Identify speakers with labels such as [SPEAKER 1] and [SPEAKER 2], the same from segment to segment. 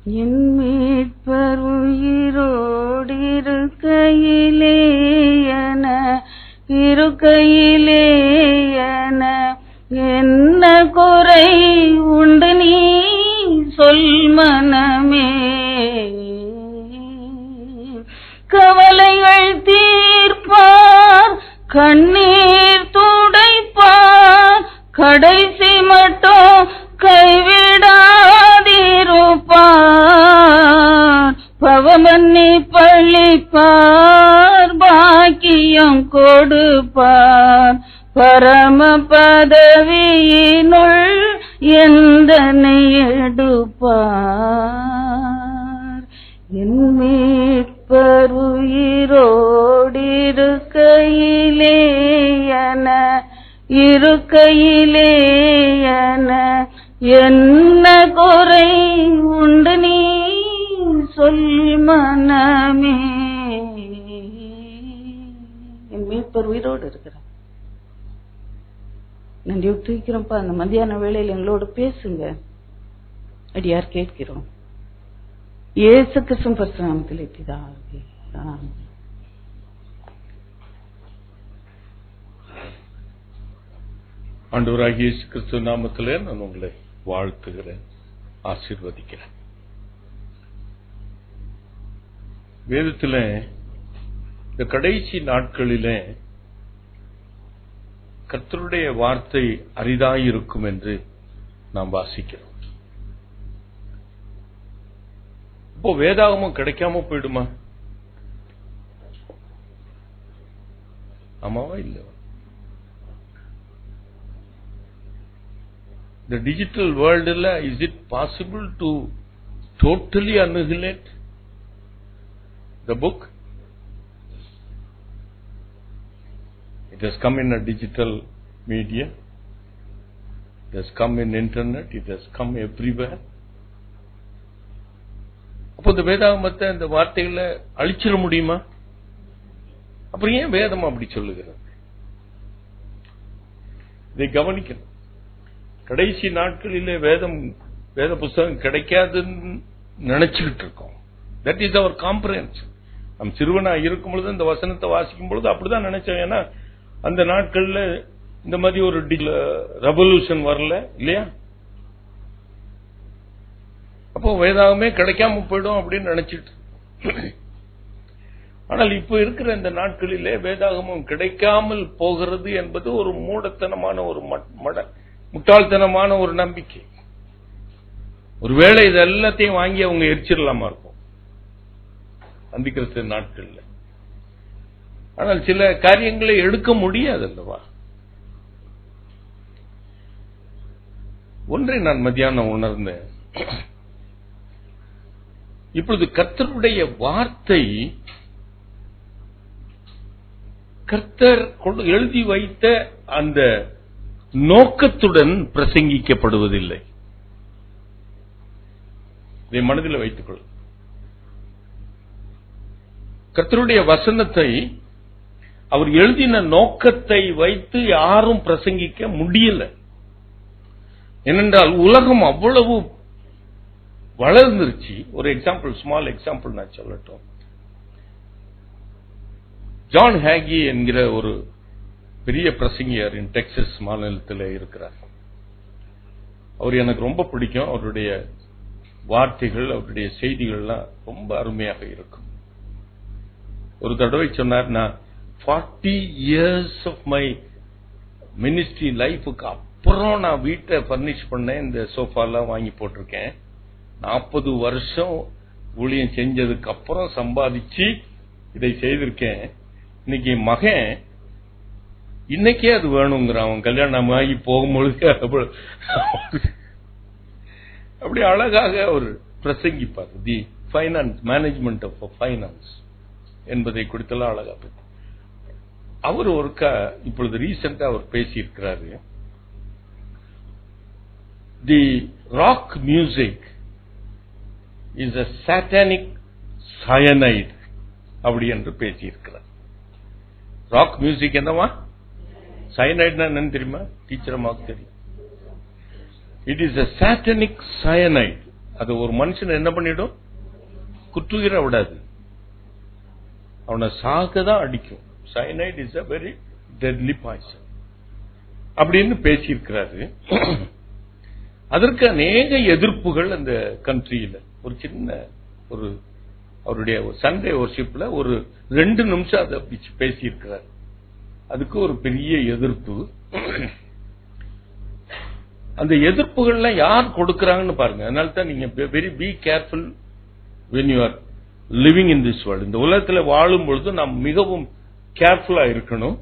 [SPEAKER 1] என் மீட்பர் உயிரோடிருக்கையிலே என என்ன குறை உண்டு நீ சொல் மனமே. கவலைகள் தீர்ப்பார், கண்ணீர் துடைப்பார், கடைசி மட்டும் கைவிடாதிருப்பார். பவமன்னி பழிப்பார், பாக்கியம் கொடுப்பார், பரம பதவியினுள் எந்தனை எடுப்பார். என் மீட்பர் உயிரோடிருக்கையிலே என்ன குறை உண்டு நீ சொல் மனமே. என் மீட்பர் உயிரோடு இருக்கிறார். நன்றி தூக்கிறோம்ப்பா. அந்த மத்தியான வேளையில் எங்களோடு பேசுங்க, அடியார் கேட்கிறோம். இயேசு கிறிஸ்துவின் பரிசுத்த நாமத்திலே பிதாவே, ஆமென்.
[SPEAKER 2] ஆண்டவராகிய இயேசு கிறிஸ்து நாமத்திலே நான் உங்களை வாழ்த்துகிறேன், ஆசீர்வதிக்கிறேன். வேதத்திலே இந்த கடைசி நாட்களிலே கர்த்தருடைய வார்த்தை அரிதாயிருக்கும் என்று நாம் வாசிக்கிறோம். இப்போ வேதாகமம் கிடைக்காம போயிடுமா? ஆமாவா இல்ல? The digital world, is it possible to totally annihilate the book? It has come in a digital media. It has come in internet. It has come everywhere. அப்போ இந்த வேதாகமத்தை இந்த வார்த்தைகளை அழிச்சிட முடியுமா? அப்புறம் ஏன் வேதம் அப்படி சொல்லுகிறது? இதை கவனிக்கணும். கடைசி நாட்களிலே வேத புஸ்தகம் கிடைக்காதுன்னு நினைச்சுக்கிட்டு இருக்கோம். That is our comprehension. நம் சிறுவனா இருக்கும் பொழுது இந்த வசனத்தை வாசிக்கும் பொழுது அப்படிதான் நினைச்சோம். ஏன்னா அந்த நாட்கள்ல இந்த மாதிரி ஒரு ரெவல்யூஷன் வரல இல்லையா? அப்போ வேதாகமே கிடைக்காம போயிடும் அப்படின்னு நினைச்சிட்டு. ஆனால் இப்ப இருக்கிற இந்த நாட்களிலே வேதாகமும் கிடைக்காமல் போகிறது என்பது ஒரு மூடத்தனமான ஒரு முட்டாள்தனமான ஒரு நம்பிக்கை. ஒருவேளை இது எல்லாத்தையும் வாங்கி அவங்க எரிச்சிடலாமா இருக்கும் அந்திக்கிறிஸ்து நாட்கள்ல. ஆனால் சில காரியங்களை எடுக்க முடியாது அல்லவா? ஒன்றை நான் மத்தியானம் உணர்ந்தேன். இப்பொழுது கர்த்தருடைய வார்த்தை கர்த்தர் எழுதி வைத்த அந்த நோக்கத்துடன் பிரசங்கிக்கப்படுவதில்லை. இதை மனதில் வைத்துக் கொள். கர்த்தருடைய வசனத்தை அவர் எழுதின நோக்கத்தை வைத்து யாரும் பிரசங்கிக்க முடியல. ஏனென்றால் உலகம் அவ்வளவு வளர்ந்துருச்சு. ஒரு எக்ஸாம்பிள், ஸ்மால் எக்ஸாம்பிள் நான் சொல்லட்டும். ஜான் ஹேகி என்கிற ஒரு பெரிய பிரசங்கியார் டெக்சாஸ் மாநிலத்தில் இருக்கிறார். அவர் எனக்கு ரொம்ப பிடிக்கும். அவருடைய வார்த்தைகள், அவருடைய செய்திகள்லாம் ரொம்ப அருமையாக இருக்கும். ஒரு தடவை சொன்னார், நான் 40 years of my ministry லைஃபுக்கு அப்புறம் நான் வீட்டை பர்னிஷ் பண்ணேன், இந்த சோஃபாலாம் வாங்கி போட்டிருக்கேன். 40 வருஷம் ஊழியம் செஞ்சதுக்கு அப்புறம் சம்பாதிச்சு இதை செய்திருக்கேன். இன்னைக்கு மகன் இன்னைக்கே அது வேணுங்கிறான். அவன் கல்யாணம் ஆகி போகும்பொழுது அப்படி அழகாக அவர் பிரசங்கிப்பார். தி ஃபைனான்ஸ், மேனேஜ்மெண்ட் ஆஃப் ஃபைனான்ஸ் என்பதை குறித்தெல்லாம் அழகா பேச. அவர் ஒருக்கா இப்பொழுது ரீசெண்டா அவர் பேசியிருக்கிறாரு. The rock music is a satanic cyanide அப்படி என்று பேசியிருக்கிறார். ராக் மியூசிக் என்னவா? சயனைட்னா என்னன்னு தெரியுமா? டீச்சர் அம்மாவுக்கு தெரியும். It is a satanic cyanide. அது ஒரு மனுஷன் என்ன பண்ணிடும்? குற்றுகிற விடாது, அவனை சாகதான் அடிக்கும். Cyanide is a very deadly poison அப்படின்னு பேசியிருக்கிறாரு. அதற்கு அநேக எதிர்ப்புகள் அந்த கண்ட்ரியில. ஒரு சின்ன ஒரு அவருடைய சண்டே வொர்ஷிப்ல ஒரு 2 நிமிஷம் அதை பேசியிருக்கிறார். அதுக்கு ஒரு பெரிய எதிர்ப்பு. அந்த எதிர்ப்புகள்லாம் யார் கொடுக்கறாங்கன்னு பாருங்க. அதனால தான் நீங்க very be careful when you are living in this world. இந்த உலகத்தில் வாழும் பொழுது நாம் மிகவும் கேர்ஃபுல்லா இருக்கணும்.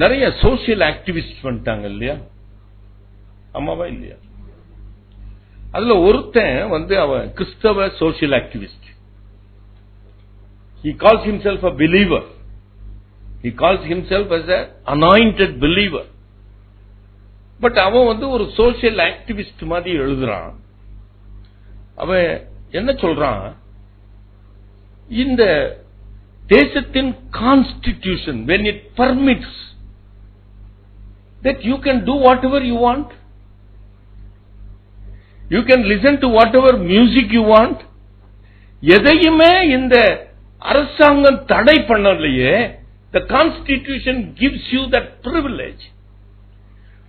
[SPEAKER 2] நிறைய சோசியல் ஆக்டிவிஸ்ட் வந்துட்டாங்க இல்லையா? ஆமாவா இல்லையா? அதுல ஒருத்தன் அவன் கிறிஸ்தவ social activist. He calls himself a believer. He calls himself as an anointed believer. But அவன் ஒரு சோசியல் ஆக்டிவிஸ்ட் மாதிரி எழுதுறான். அவன் என்ன சொல்றான்? இந்த தேசத்தின் constitution when it permits that you can do whatever you want, you can listen to whatever music you want, எதையுமே இந்த அரசாங்கம் தடை பண்ணலையே. The constitution gives you that privilege.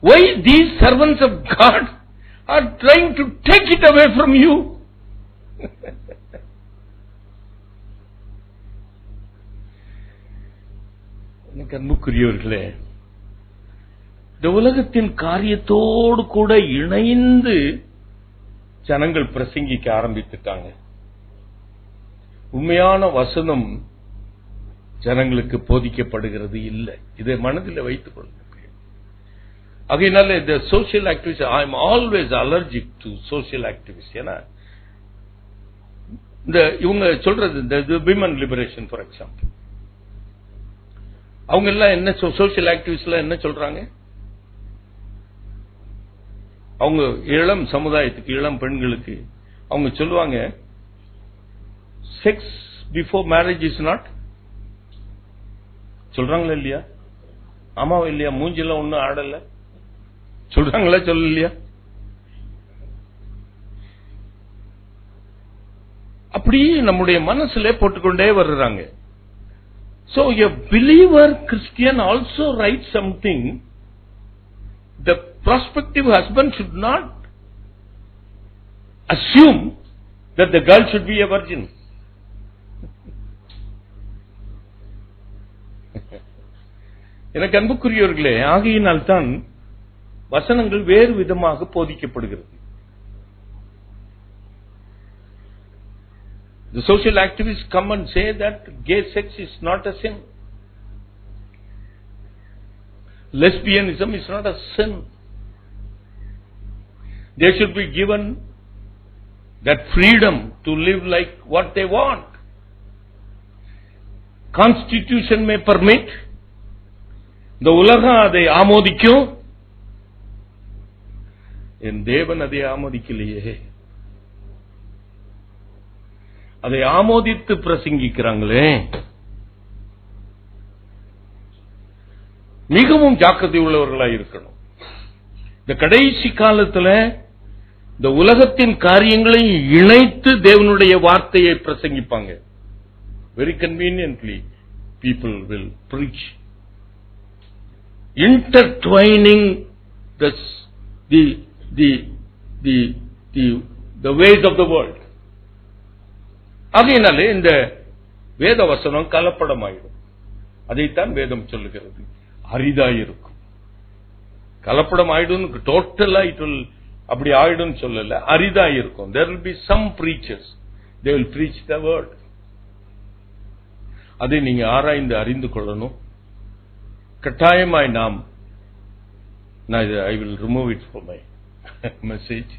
[SPEAKER 2] Why these servants of God are trying to take it away from you? எனக்கு அன்புக்குரியவர்களே, இந்த உலகத்தின் காரியத்தோடு கூட இணைந்து ஜனங்கள் பிரசங்கிக்க ஆரம்பித்துட்டாங்க. உண்மையான வசனம் ஜனங்களுக்கு போதிக்கப்படுகிறது இல்லை. இதை மனதில் வைத்துக் கொள்ளுங்க. ஆகையினால இந்த social activist, I am always allergic to social activist. ஏன்னா இந்த இவங்க சொல்றது இந்த விமன் லிபரேஷன் ஃபார் எக்ஸாம்பிள், அவங்க எல்லாம் என்ன சோசியல் ஆக்டிவிஸ்ட் என்ன சொல்றாங்க? அவங்க இளம் சமுதாயத்துக்கு, இளம் பெண்களுக்கு அவங்க சொல்லுவாங்க, sex before marriage is not. சொல்றாங்களா இல்லையா? ஆமாவா இல்லையா? மூஞ்சில ஒன்னும் ஆடல சொல்றாங்களா சொல்லலையா? அப்படி நம்முடைய மனசுல போட்டுக்கொண்டே வர்றாங்க. So a believer Christian also writes something. The prospective husband should not assume that the girl should be a virgin. எனக்கு அன்புக்குரியவர்களே, ஆகையினால் தான் வசனங்கள் வேறு விதமாக போதிக்கப்படுகிறது. The social activists come and say that gay sex is not a sin. Lesbianism is not a sin. They should be given that freedom to live like what they want. Constitution may permit. இந்த உலகம் அதை ஆமோதிக்கும், என் தேவன் அதை ஆமோதிக்கலையே. அதை ஆமோதித்து பிரசங்கிக்கிறாங்களே. மிகவும் ஜாக்கிரதை உள்ளவர்களாக இருக்கணும். இந்த கடைசி காலத்துல இந்த உலகத்தின் காரியங்களை இணைத்து தேவனுடைய வார்த்தையை பிரசங்கிப்பாங்க. Very conveniently people will preach, intertwining the ways of the world. ஆகையினாலே இந்த வேத வசனம் கலப்படமாயிடும். அதைத்தான் வேதம் சொல்லுகிறது. அரிதாயிருக்கும். கலப்படம் ஆயிடும், டோட்டலா அப்படி ஆயிடும் சொல்லல, அரிதாயிருக்கும். There will be some preachers, they will preach the word. அதை நீங்க ஆராய்ந்து அறிந்து கொள்ளணும். கட்டாயமாய் I will remove it from my message.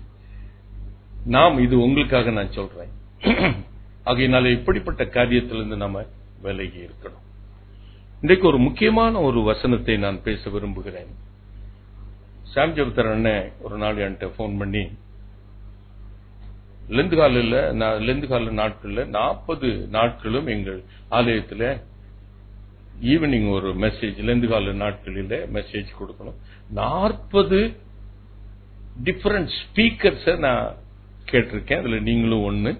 [SPEAKER 2] இது உங்களுக்காக நான் சொல்றேன். ஆகையினால இப்படிப்பட்ட காரியத்திலிருந்து நாம விலகி இருக்கணும். இன்றைக்கு ஒரு முக்கியமான ஒரு வசனத்தை நான் பேச விரும்புகிறேன். சாம் ஜெபத்தர் அண்ணன் ஒரு நாள் என்கிட்ட போன் பண்ணி, லெந்துகால நாட்கள்ல 40 நாட்களும் எங்கள் ஆலயத்தில் ஈவினிங் ஒரு மெசேஜ், லெந்துகால நாட்களில் மெசேஜ் கொடுக்கணும். 40 டிஃபரண்ட் ஸ்பீக்கர்ஸ் நான் கேட்டிருக்கேன். அதுல நீங்களும் ஒண்ணு.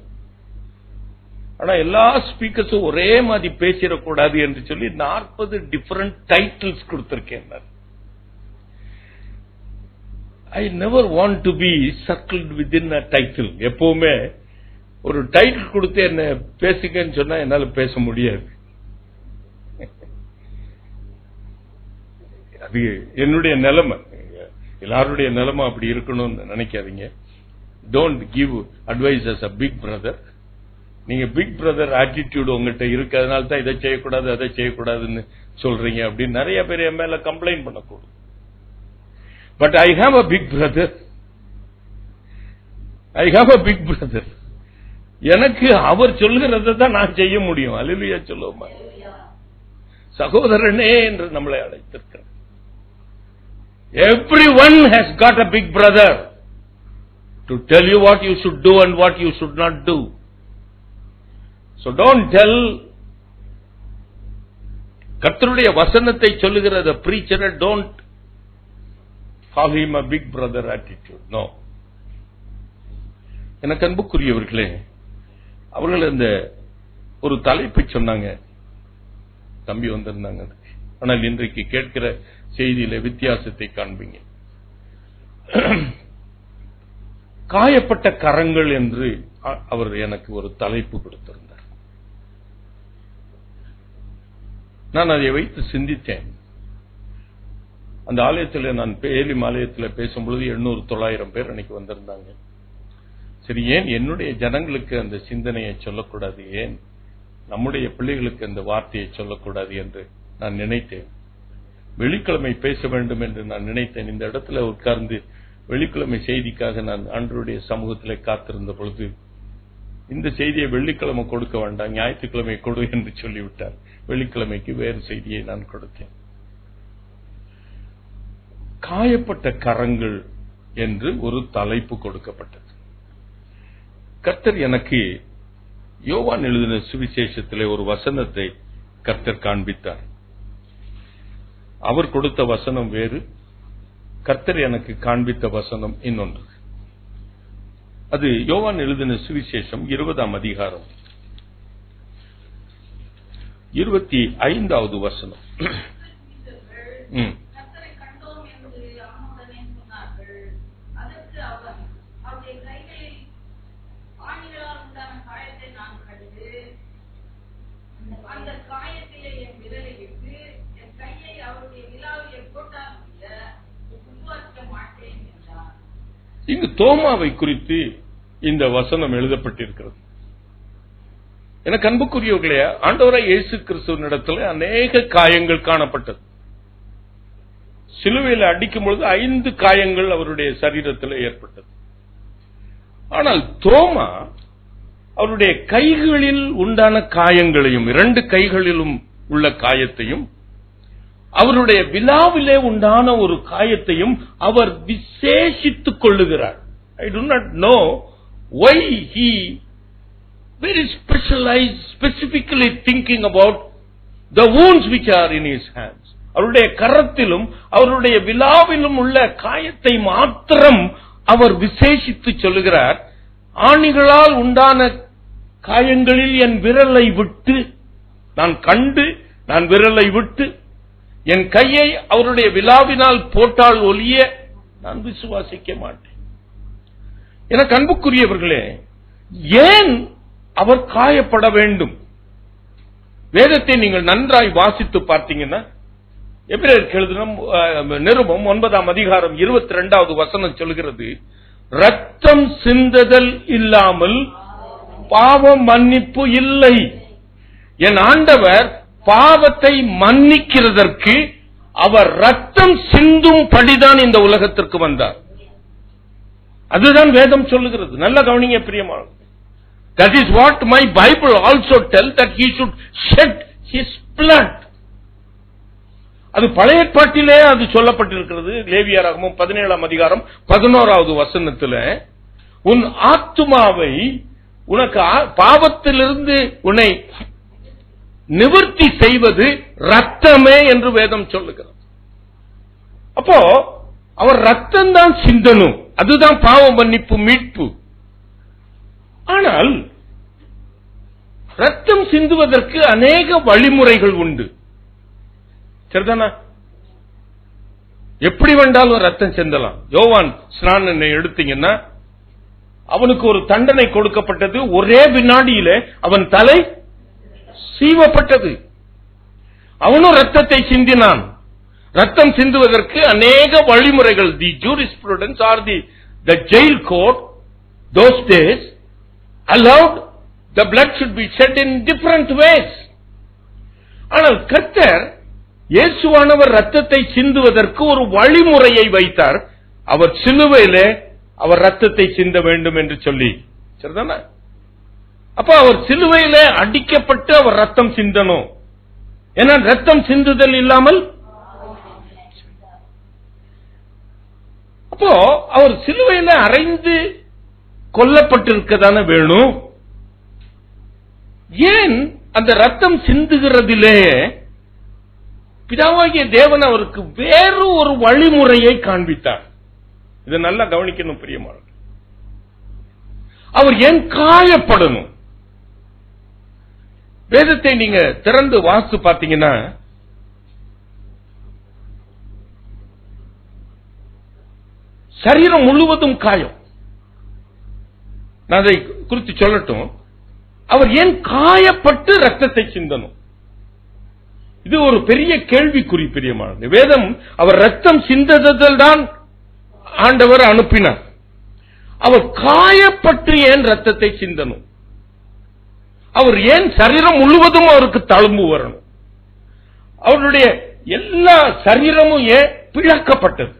[SPEAKER 2] ஆனா எல்லா ஸ்பீக்கர்ஸும் ஒரே மாதிரி பேசிடக்கூடாது என்று சொல்லி 40 டிஃபரண்ட் டைட்டில்ஸ் கொடுத்திருக்கேன். I never want to be circled within a title. எப்பவுமே ஒரு டைட்டில் கொடுத்து என்ன பேசுங்கன்னு சொன்னா என்னால பேச முடியாது. அது என்னுடைய நிலைமை. எல்லாருடைய நிலைமை அப்படி இருக்கணும்னு நினைக்காதீங்க. Don't give advice as a big brother. நீங்க பிக் பிரதர் ஆட்டிடியூட் உங்ககிட்ட இருக்கு, அதனால தான் இதை செய்யக்கூடாது அதை செய்யக்கூடாதுன்னு சொல்றீங்க அப்படின்னு நிறைய பேர் என் மேல கம்ப்ளைண்ட் பண்ணக்கூடும். But I have a big brother. I have a big brother. எனக்கு அவர் சொல்கிறத தான் நான் செய்ய முடியும். அல்லேலூயா சொல்லுவோமா? சகோதரனே என்று நம்மளை அழைத்திருக்கிறார். Everyone has got a big brother to tell you what you should do and what you should not do. So don't tell. கர்த்தருடைய வசனத்தை சொல்லுகிற the preacher, don't call him a big brother attitude. No. எனக்கு அன்புக்குரியவர்களே, அவர்கள் இந்த ஒரு தலைப்பை சொன்னாங்க, தம்பி வந்திருந்தாங்க. ஆனால் இன்றைக்கு கேட்கிற செய்தியில வித்தியாசத்தை காண்பீங்க. காயப்பட்ட கரங்கள் என்று அவர் எனக்கு ஒரு தலைப்பு கொடுத்திருந்தார். நான் அதை வைத்து சிந்தித்தேன். அந்த ஆலயத்தில் நான் ஏலிம் ஆலயத்தில் பேசும்பொழுது 800-900 பேர் அன்னைக்கு வந்திருந்தாங்க. சரி, ஏன் என்னுடைய ஜனங்களுக்கு அந்த சிந்தனையை சொல்லக்கூடாது, ஏன் நம்முடைய பிள்ளைகளுக்கு அந்த வார்த்தையை சொல்லக்கூடாது என்று நான் நினைத்தேன். வெள்ளிக்கிழமை பேச வேண்டும் என்று நான் நினைத்தேன். இந்த இடத்துல உட்கார்ந்து வெள்ளிக்கிழமை செய்திக்காக நான் ஆண்டவருடைய சமூகத்தில் காத்திருந்த பொழுது இந்த செய்தியை வெள்ளிக்கிழமை கொடுக்க வேண்டாம், ஞாயிற்றுக்கிழமை கொடு என்று சொல்லிவிட்டார். வெள்ளிக்கிழமைக்கு வேறு செய்தியை நான் கொடுத்தேன். காயப்பட்ட கரங்கள் என்று ஒரு தலைப்பு கொடுக்கப்பட்டது. கர்த்தர் எனக்கு யோவான் எழுதின சுவிசேஷத்திலே ஒரு வசனத்தை கர்த்தர் காண்பித்தார். அவர் கொடுத்த வசனம் வேறு, கர்த்தர் எனக்கு காண்பித்த வசனம் இன்னொன்று. அது யோவான் எழுதின சுவிசேஷம் 20ஆம் அதிகாரம் 25வது வசனம். இங்கு தோமாவை குறித்து இந்த வசனம் எழுதப்பட்டிருக்கிறது. எனக்கு அன்புக்குரியவர்களே, ஆண்டவராய் இயேசு கிறிஸ்துவினிடத்தில் அநேக காயங்கள் காணப்பட்டது. சிலுவையில் அடிக்கும் பொழுது 5 காயங்கள் அவருடைய சரீரத்தில் ஏற்பட்டது. ஆனால் தோமா அவருடைய கைகளில் உண்டான காயங்களையும், 2 கைகளிலும் உள்ள காயத்தையும், அவருடைய விலாவிலே உண்டான ஒரு காயத்தையும் அவர் விசேஷித்துக் கொள்ளுகிறார். I do not know why he very specialized, specifically thinking about the wounds which are in his hands. அவருடைய கரத்திலும் அவருடைய விலாவிலும் உள்ள காயத்தை மாத்திரம் அவர் விசேஷித்து சொல்லுகிறார். ஆணிகளால் உண்டான காயங்களில் என் விரலை விட்டு நான் கண்டு, நான் விரலை விட்டு என் கையை அவருடைய விலாவினால் போட்டால் ஒழிய நான் விசுவாசிக்க மாட்டேன். எனக்கு அன்புக்குரியவர்களே, ஏன் அவர் காயப்பட வேண்டும்? வேதத்தை நீங்கள் நன்றாய் வாசித்து பார்த்தீங்கன்னா, எபிரேயருக்கு எழுதின நிருபம் 9ஆம் அதிகாரம் 22வது வசனம் சொல்கிறது, ரத்தம் சிந்துதல் இல்லாமல் பாவ மன்னிப்பு இல்லை. என் ஆண்டவர் பாவத்தை மன்னிக்கிறதற்கு அவர் ரத்தம் சிந்தும் படிதான் இந்த உலகத்திற்கு வந்தார். அதுதான் வேதம் சொல்லுகிறது. நல்ல கவனிங்க பிரியமானவர்களே. That is what my Bible also tells, that he should shed his blood. அது பழைய ஏற்பாட்டிலே அது சொல்லப்பட்டிருக்கிறது. லேவியராகமம் 17ஆம் அதிகாரம் 11வது வசனத்தில், உன் ஆத்துமாவை உனக்கு பாவத்திலிருந்து உன்னை நிவர்த்தி செய்வது ரத்தமே என்று வேதம் சொல்லுகிறது. அப்போ அவர் ரத்தம் தான் சிந்தனும். அதுதான் பாவ மன்னிப்பு, மீட்பு. ஆனால் ரத்தம் சிந்துவதற்கு அநேக வழிமுறைகள் உண்டு. சரிதானா? எப்படி வேண்டாலும் ரத்தம் சிந்தலாம். யோவான் ஸ்நானனை எடுத்தீங்கன்னா அவனுக்கு ஒரு தண்டனை கொடுக்கப்பட்டது. ஒரே வினாடியில அவன் தலை சீவப்பட்டது. அவனும் ரத்தத்தை சிந்தினான். ரத்தம் சிந்துவதற்கு அநேக வழிமுறைகள். The jurisprudence or the jail code those days allowed the blood should be shed in different ways. ஆனால் கர்த்தர் இயேசுவானவர் ரத்தத்தை சிந்துவதற்கு ஒரு வழிமுறையை வைத்தார். அவர் சிலுவையிலே அவர் ரத்தத்தை சிந்த வேண்டும் என்று சொல்லி. சரிதானே? அப்ப அவர் சிலுவையிலே அடிக்கப்பட்டு அவர் ரத்தம் சிந்தணும். ஏன்னா ரத்தம் சிந்துதல் இல்லாமல், அப்போ அவர் சிலுவையில அறைந்து கொல்லப்பட்டிருக்கதான வேணும். ஏன் அந்த ரத்தம் சிந்துகிறதிலே பிதாவாகிய தேவன் அவருக்கு வேறு ஒரு வழிமுறையை காண்பித்தார். இதை நல்லா கவனிக்கணும் பிரியமானவர்களே. அவர் ஏன் காயப்படணும்? வேதத்தை நீங்க திறந்து வாசித்து பார்த்தீங்கன்னா சரீரம் முழுவதும் காயம். நான் அதை குறித்து சொல்லட்டும். அவர் ஏன் காயப்பட்டு ரத்தத்தை சிந்தணும்? இது ஒரு பெரிய கேள்விக்குறி பிரியமானது. வேதம் அவர் ரத்தம் சிந்ததில் தான் ஆண்டவர் அனுப்பினார். அவர் காயப்பட்டு ஏன் ரத்தத்தை சிந்தணும்? அவர் ஏன் சரீரம் முழுவதும் அவருக்கு தழும்பு வரணும்? அவருடைய எல்லா சரீரமும் ஏன் பிளக்கப்பட்டது?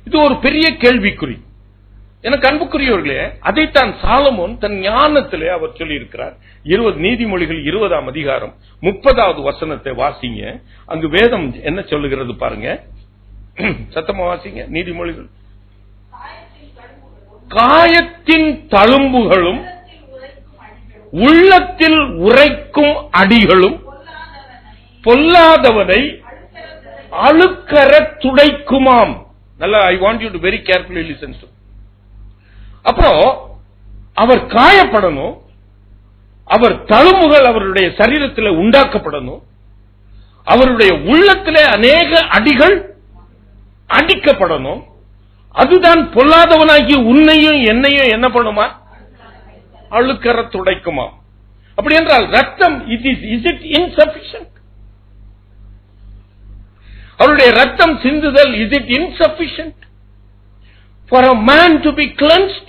[SPEAKER 2] இது ஒரு பெரிய கேள்விக்குறி. எனக்கு அன்புக்குரியவர்களே, அதைத்தான் சாலமோன் தன் ஞானத்திலே அவர் சொல்லி இருக்கிறார். 20 நீதிமொழிகள் 20ஆம் அதிகாரம் 30வது வசனத்தை வாசிங்க. அங்கு வேதம் என்ன சொல்லுகிறது பாருங்க. சத்தமா வாசிங்க. நீதிமொழிகள். காயத்தின் தழும்புகளும் உள்ளத்தில் உரைக்கும் அடிகளும் பொல்லாதவனை அழுக்கற துடைக்குமாம். நல்லா, I want you to very carefully listen to. அப்புறம் அவர் காயப்படணும். அவர் தழும்புகள் அவருடைய சரீரத்தில் உண்டாக்கப்படணும். அவருடைய உள்ளத்திலே அநேக அடிகள் அடிக்கப்படணும். அதுதான் பொல்லாதவனாகி உன்னையும் என்னையும் என்ன பண்ணுமா? அழுக்கற துடைக்குமா. அப்படி என்றால் ரத்தம் இஸ் இட் இன்சஃபிஷியன்ட்? அவருடைய ரத்தம் சிந்துதல் is it insufficient for a man to be cleansed?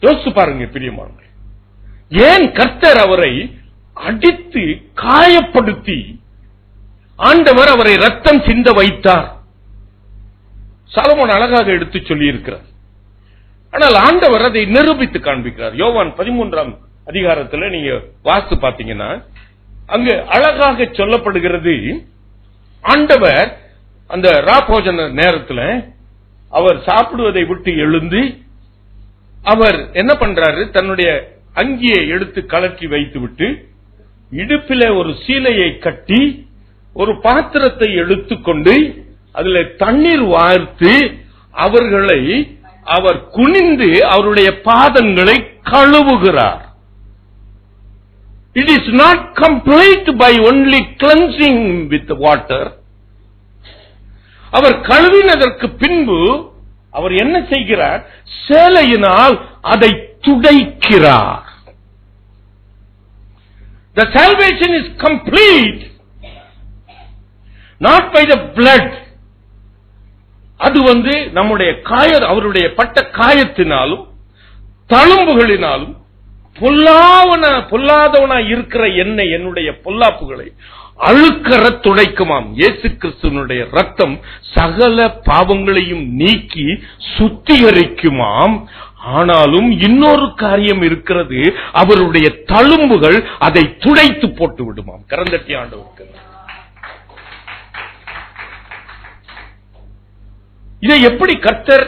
[SPEAKER 2] யோசிச்சு பாருங்க பிரியமானவர்களே. ஏன் கர்த்தர் அவரை அடித்து காயப்படுத்தி ஆண்டவர் அவரை ரத்தம் சிந்த வைத்தார்? சாலமோன் அழகாக எடுத்து சொல்லி இருக்கிறார். ஆனால் ஆண்டவர் அதை நிரூபித்து காண்பிக்கிறார். யோவான் 13ஆம் அதிகாரத்தில் நீங்க வாசித்து பார்த்தீங்கன்னா அங்கு அழகாக சொல்லப்படுகிறது. ஆண்டவர் அந்த ராபோஜன நேரத்தில் அவர் சாப்பிடுவதை விட்டு எழுந்து அவர் என்ன பண்றாரு? தன்னுடைய அங்கியை எடுத்து கலற்றி வைத்து விட்டு இடுப்பிலே ஒரு சீலையை கட்டி ஒரு பாத்திரத்தை எடுத்துக்கொண்டு அதில் தண்ணீர் வார்த்து அவர்களை அவர் குனிந்து அவருடைய பாதங்களை கழுவுகிறார். It is not complete by only cleansing with water. அவர் கழுவினதற்கு பின்பு அவர் என்ன செய்கிறார்? சேலையினால் அதை துடைக்கிறார். The salvation is complete not by the blood. அது நம்முடைய அவருடைய பட்ட காயத்தினாலும் தழும்புகளினாலும் பொல்லாதவனா இருக்கிற என்னுடைய பொல்லாப்புகளை அழுக்கற துடைக்குமாம். இயேசு கிறிஸ்துவனுடைய ரத்தம் சகல பாவங்களையும் நீக்கி சுத்திகரிக்குமாம். ஆனாலும் இன்னொரு காரியம் இருக்கிறது. அவருடைய தழும்புகள் அதை துடைத்து போட்டு விடுமாம். கரந்தட்டி ஆண்டவருக்கு. இதை எப்படி கர்த்தர்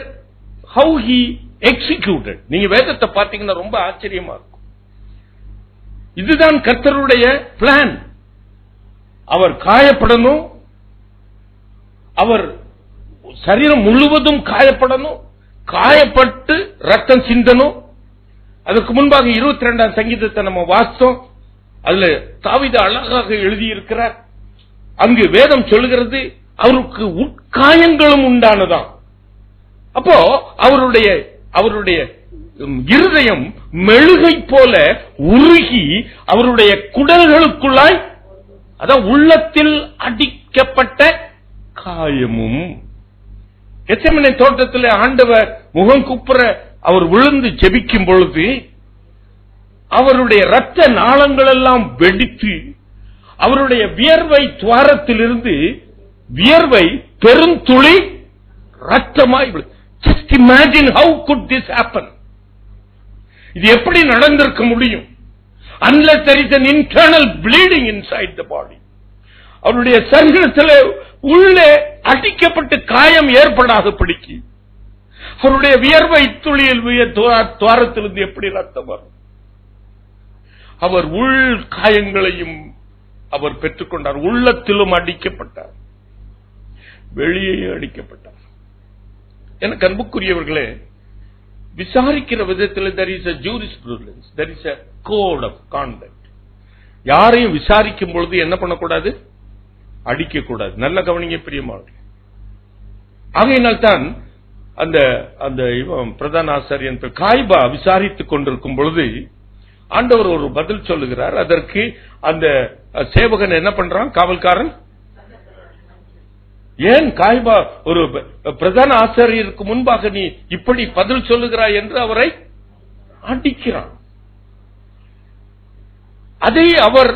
[SPEAKER 2] how he executed? நீங்க வேதத்தை பார்த்தீங்கன்னா ரொம்ப ஆச்சரியமா இருக்கும். இதுதான் கர்த்தருடைய பிளான். அவர் காயப்படணும். அவர் சரீரம் முழுவதும் காயப்படணும், காயப்பட்டு ரத்தம் சிந்தணும். அதுக்கு முன்பாக 22ஆம் சங்கீதத்தை நம்ம வாசித்தோம். அதுல தாவீது அழகாக எழுதியிருக்கிறார். அங்கு வேதம் சொல்லுகிறது அவருக்கு உட்காயங்களும் உண்டானதான். அப்போ அவருடைய இருதயம் மெழுகை போல உருகி அவருடைய குடல்களுக்குள்ளாய், அதான் உள்ளத்தில் அடிக்கப்பட்ட காயமும். கெத்செமனே தோட்டத்தில் ஆண்டவர் முகம் குப்புற அவர் விழுந்து ஜெபிக்கும் பொழுது அவருடைய இரத்த நாளங்கள் எல்லாம் வெடித்து அவருடைய வியர்வை துவாரத்திலிருந்து வியர்வை பெருந்துளி ரத்தமாய். Just imagine how could this happen? இது எப்படி நடந்திருக்க முடியும்? Unless there is an internal bleeding inside the body. அவருடைய சரீரத்தில் உள்ளே அடிக்கப்பட்டு காயம் ஏற்படாத படிக்கு அவருடைய வியர்வை துளியில் துவாரத்திலிருந்து எப்படி ரத்தம் வரும்? அவர் உள் காயங்களையும் அவர் பெற்றுக்கொண்டார். உள்ளத்திலும் அடிக்கப்பட்டார், வெளியே அடிக்கப்பட்டார். எனக்கு அன்புக்குரியவர்களே, விசாரிக்கிற விதத்தில் there is a jurisprudence, there is a code of conduct. யாரையும் விசாரிக்கும் பொழுது என்ன பண்ணக்கூடாது? அடிக்கக்கூடாது. நல்ல கவனிங்க பிரியமானவர்களே. ஆகையினால் தான் அந்த அந்த பிரதான ஆசாரியன் காய்பா விசாரித்துக் கொண்டிருக்கும் பொழுது ஆண்டவர் ஒரு பதில் சொல்லுகிறார். அதற்கு அந்த சேவகன் என்ன பண்றான்? காவல்காரன், ஏன் காய்பா ஒரு பிரதான ஆசாரியருக்கு முன்பாக நீ இப்படி பதில் சொல்லுகிறாய் என்று அவரை அடிக்கிறான். அதை அவர்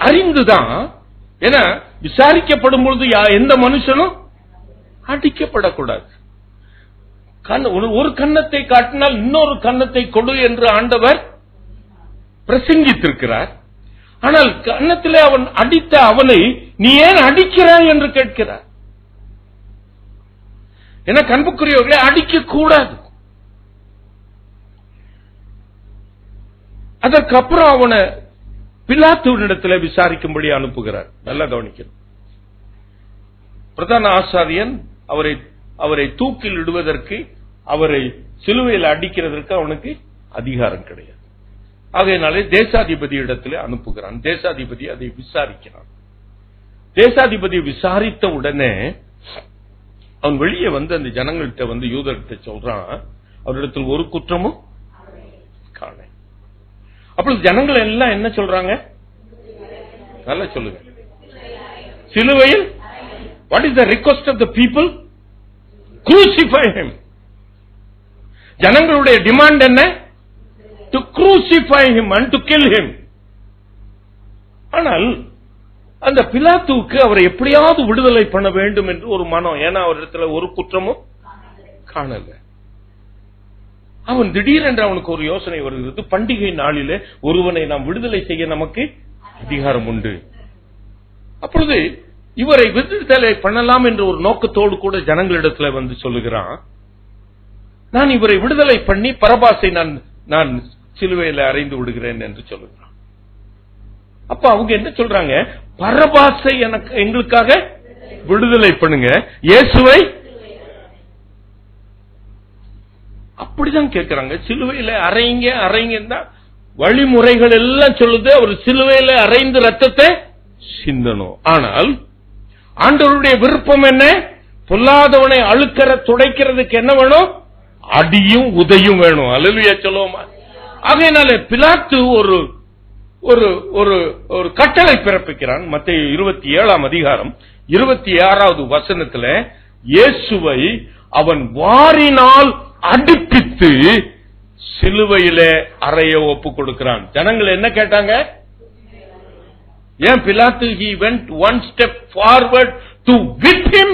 [SPEAKER 2] அறிந்துதான், ஏன்னா விசாரிக்கப்படும் பொழுது எந்த மனுஷனும் அடிக்கப்படக்கூடாது. ஒரு கன்னத்தை காட்டினால் இன்னொரு கன்னத்தை கொடு என்று ஆண்டவர் பிரசங்கித்திருக்கிறார். ஆனால் கன்னத்திலே அவன் அடித்த அவனை நீ ஏன் அடிக்கிறாய் என்று கேட்கிறார். என அன்புக்குரியவர்களை அடிக்க கூடாது. அதற்கப்புறம் அவனை பிலாத்துவினிடத்தில் விசாரிக்கும்படி அனுப்புகிறார். நல்லா கவனிக்கணும். பிரதான ஆசாரியன் அவரை தூக்கில் இடுவதற்கு, அவரை சிலுவையில் அடிக்கிறதற்கு அவனுக்கு அதிகாரம் கிடையாது. ஆகையினாலே தேசாதிபதி இடத்திலே அனுப்புகிறான். தேசாதிபதி அதை விசாரிக்கிறான். தேசாதிபதி விசாரித்த உடனே அவன் வெளியே வந்து அந்த ஜனங்கள்கிட்ட வந்து யூதர்கிட்ட சொல்றான், அவரிடத்தில் ஒரு குற்றமும் காண. அப்பொழுது ஜனங்கள் எல்லாம் என்ன சொல்றாங்க? நல்லா சொல்லுங்க. சிலுவையில். What is the request of the people? Crucify him. ஜனங்களுடைய டிமாண்ட் என்ன? To crucify him and to kill him. ஆனால் அந்த பிலாத்துவுக்கு அவரை எப்படியாவது விடுதலை பண்ண வேண்டும் என்று ஒரு மனம். ஏன்னா அவரிடத்துல ஒரு குற்றமும் காணல. அவன் திடீரென்று அவனுக்கு ஒரு யோசனை வருகிறது. பண்டிகை நாளிலே ஒருவனை நாம் விடுதலை செய்ய நமக்கு அதிகாரம் உண்டு. அப்பொழுது இவரை விடுதலை பண்ணலாம் என்ற ஒரு நோக்கத்தோடு கூட ஜனங்களிடத்துல வந்து சொல்லுகிறான், நான் இவரை விடுதலை பண்ணி பரபாசை நான் சிலுவையில் அறைந்து விடுகிறேன் என்று சொல்லுகிறான். அப்ப அவங்க என்ன சொல்றாங்க? பரபாசை எங்களுக்காக விடுதலை பண்ணுங்க, இயேசுவை அப்படிதான் கேட்கிறாங்க. சிலுவையில அறைங்க வழிமுறைகள் எல்லாம் சொல்லுது. அவர் சிலுவையில அறைந்து ரத்தத்தை சிந்தணும். ஆனால் ஆண்டவருடைய விருப்பம் என்ன? பொல்லாதவனை அழுக்கிற துடைக்கிறதுக்கு என்ன வேணும்? அடியும் உதையும் வேணும். அல்லேலூயா சொல்லுவோமா? ஆகையினாலே பிலாத்து ஒரு ஒரு ஒரு கட்டளை பிறப்பிக்கிறான். மத்தேயு 27ஆம் அதிகாரம் 26வது வசனத்துல இயேசுவை அவன் வாரினால் அடிப்பித்து சிலுவையிலே அறைய ஒப்பு கொடுக்கிறான். ஜனங்கள் என்ன கேட்டாங்க? ஏன் பிலாத்து he went one step forward to whip him?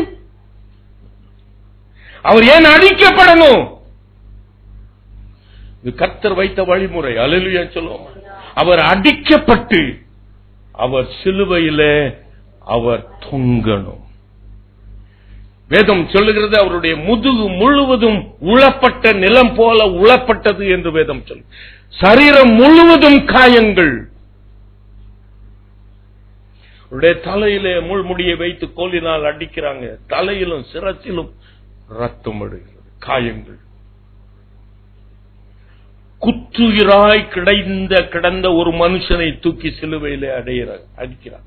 [SPEAKER 2] அவர் ஏன் அடிக்கப்படணும்? இது கர்த்தர் வைத்த வழிமுறை. அல்லேலூயா சொல்லுவோம். அவர் அடிக்கப்பட்டு அவர் சிலுவையிலே அவர் தொங்கணும். வேதம் சொல்லுகிறது அவருடைய முதுகு முழுவதும் உளப்பட்ட நிலம் போல உளப்பட்டது என்று வேதம் சொல்லு. சரீரம் முழுவதும் காயங்கள். அவருடைய தலையிலே முள்முடியை வைத்து கோலினால் அடிக்கிறாங்க. தலையிலும் சிரசிலும் ரத்தம் வருகிறது, காயங்கள். குற்றுயிராய் கிடந்த ஒரு மனுஷனை தூக்கி சிலுவையிலே அடிக்கிறார்.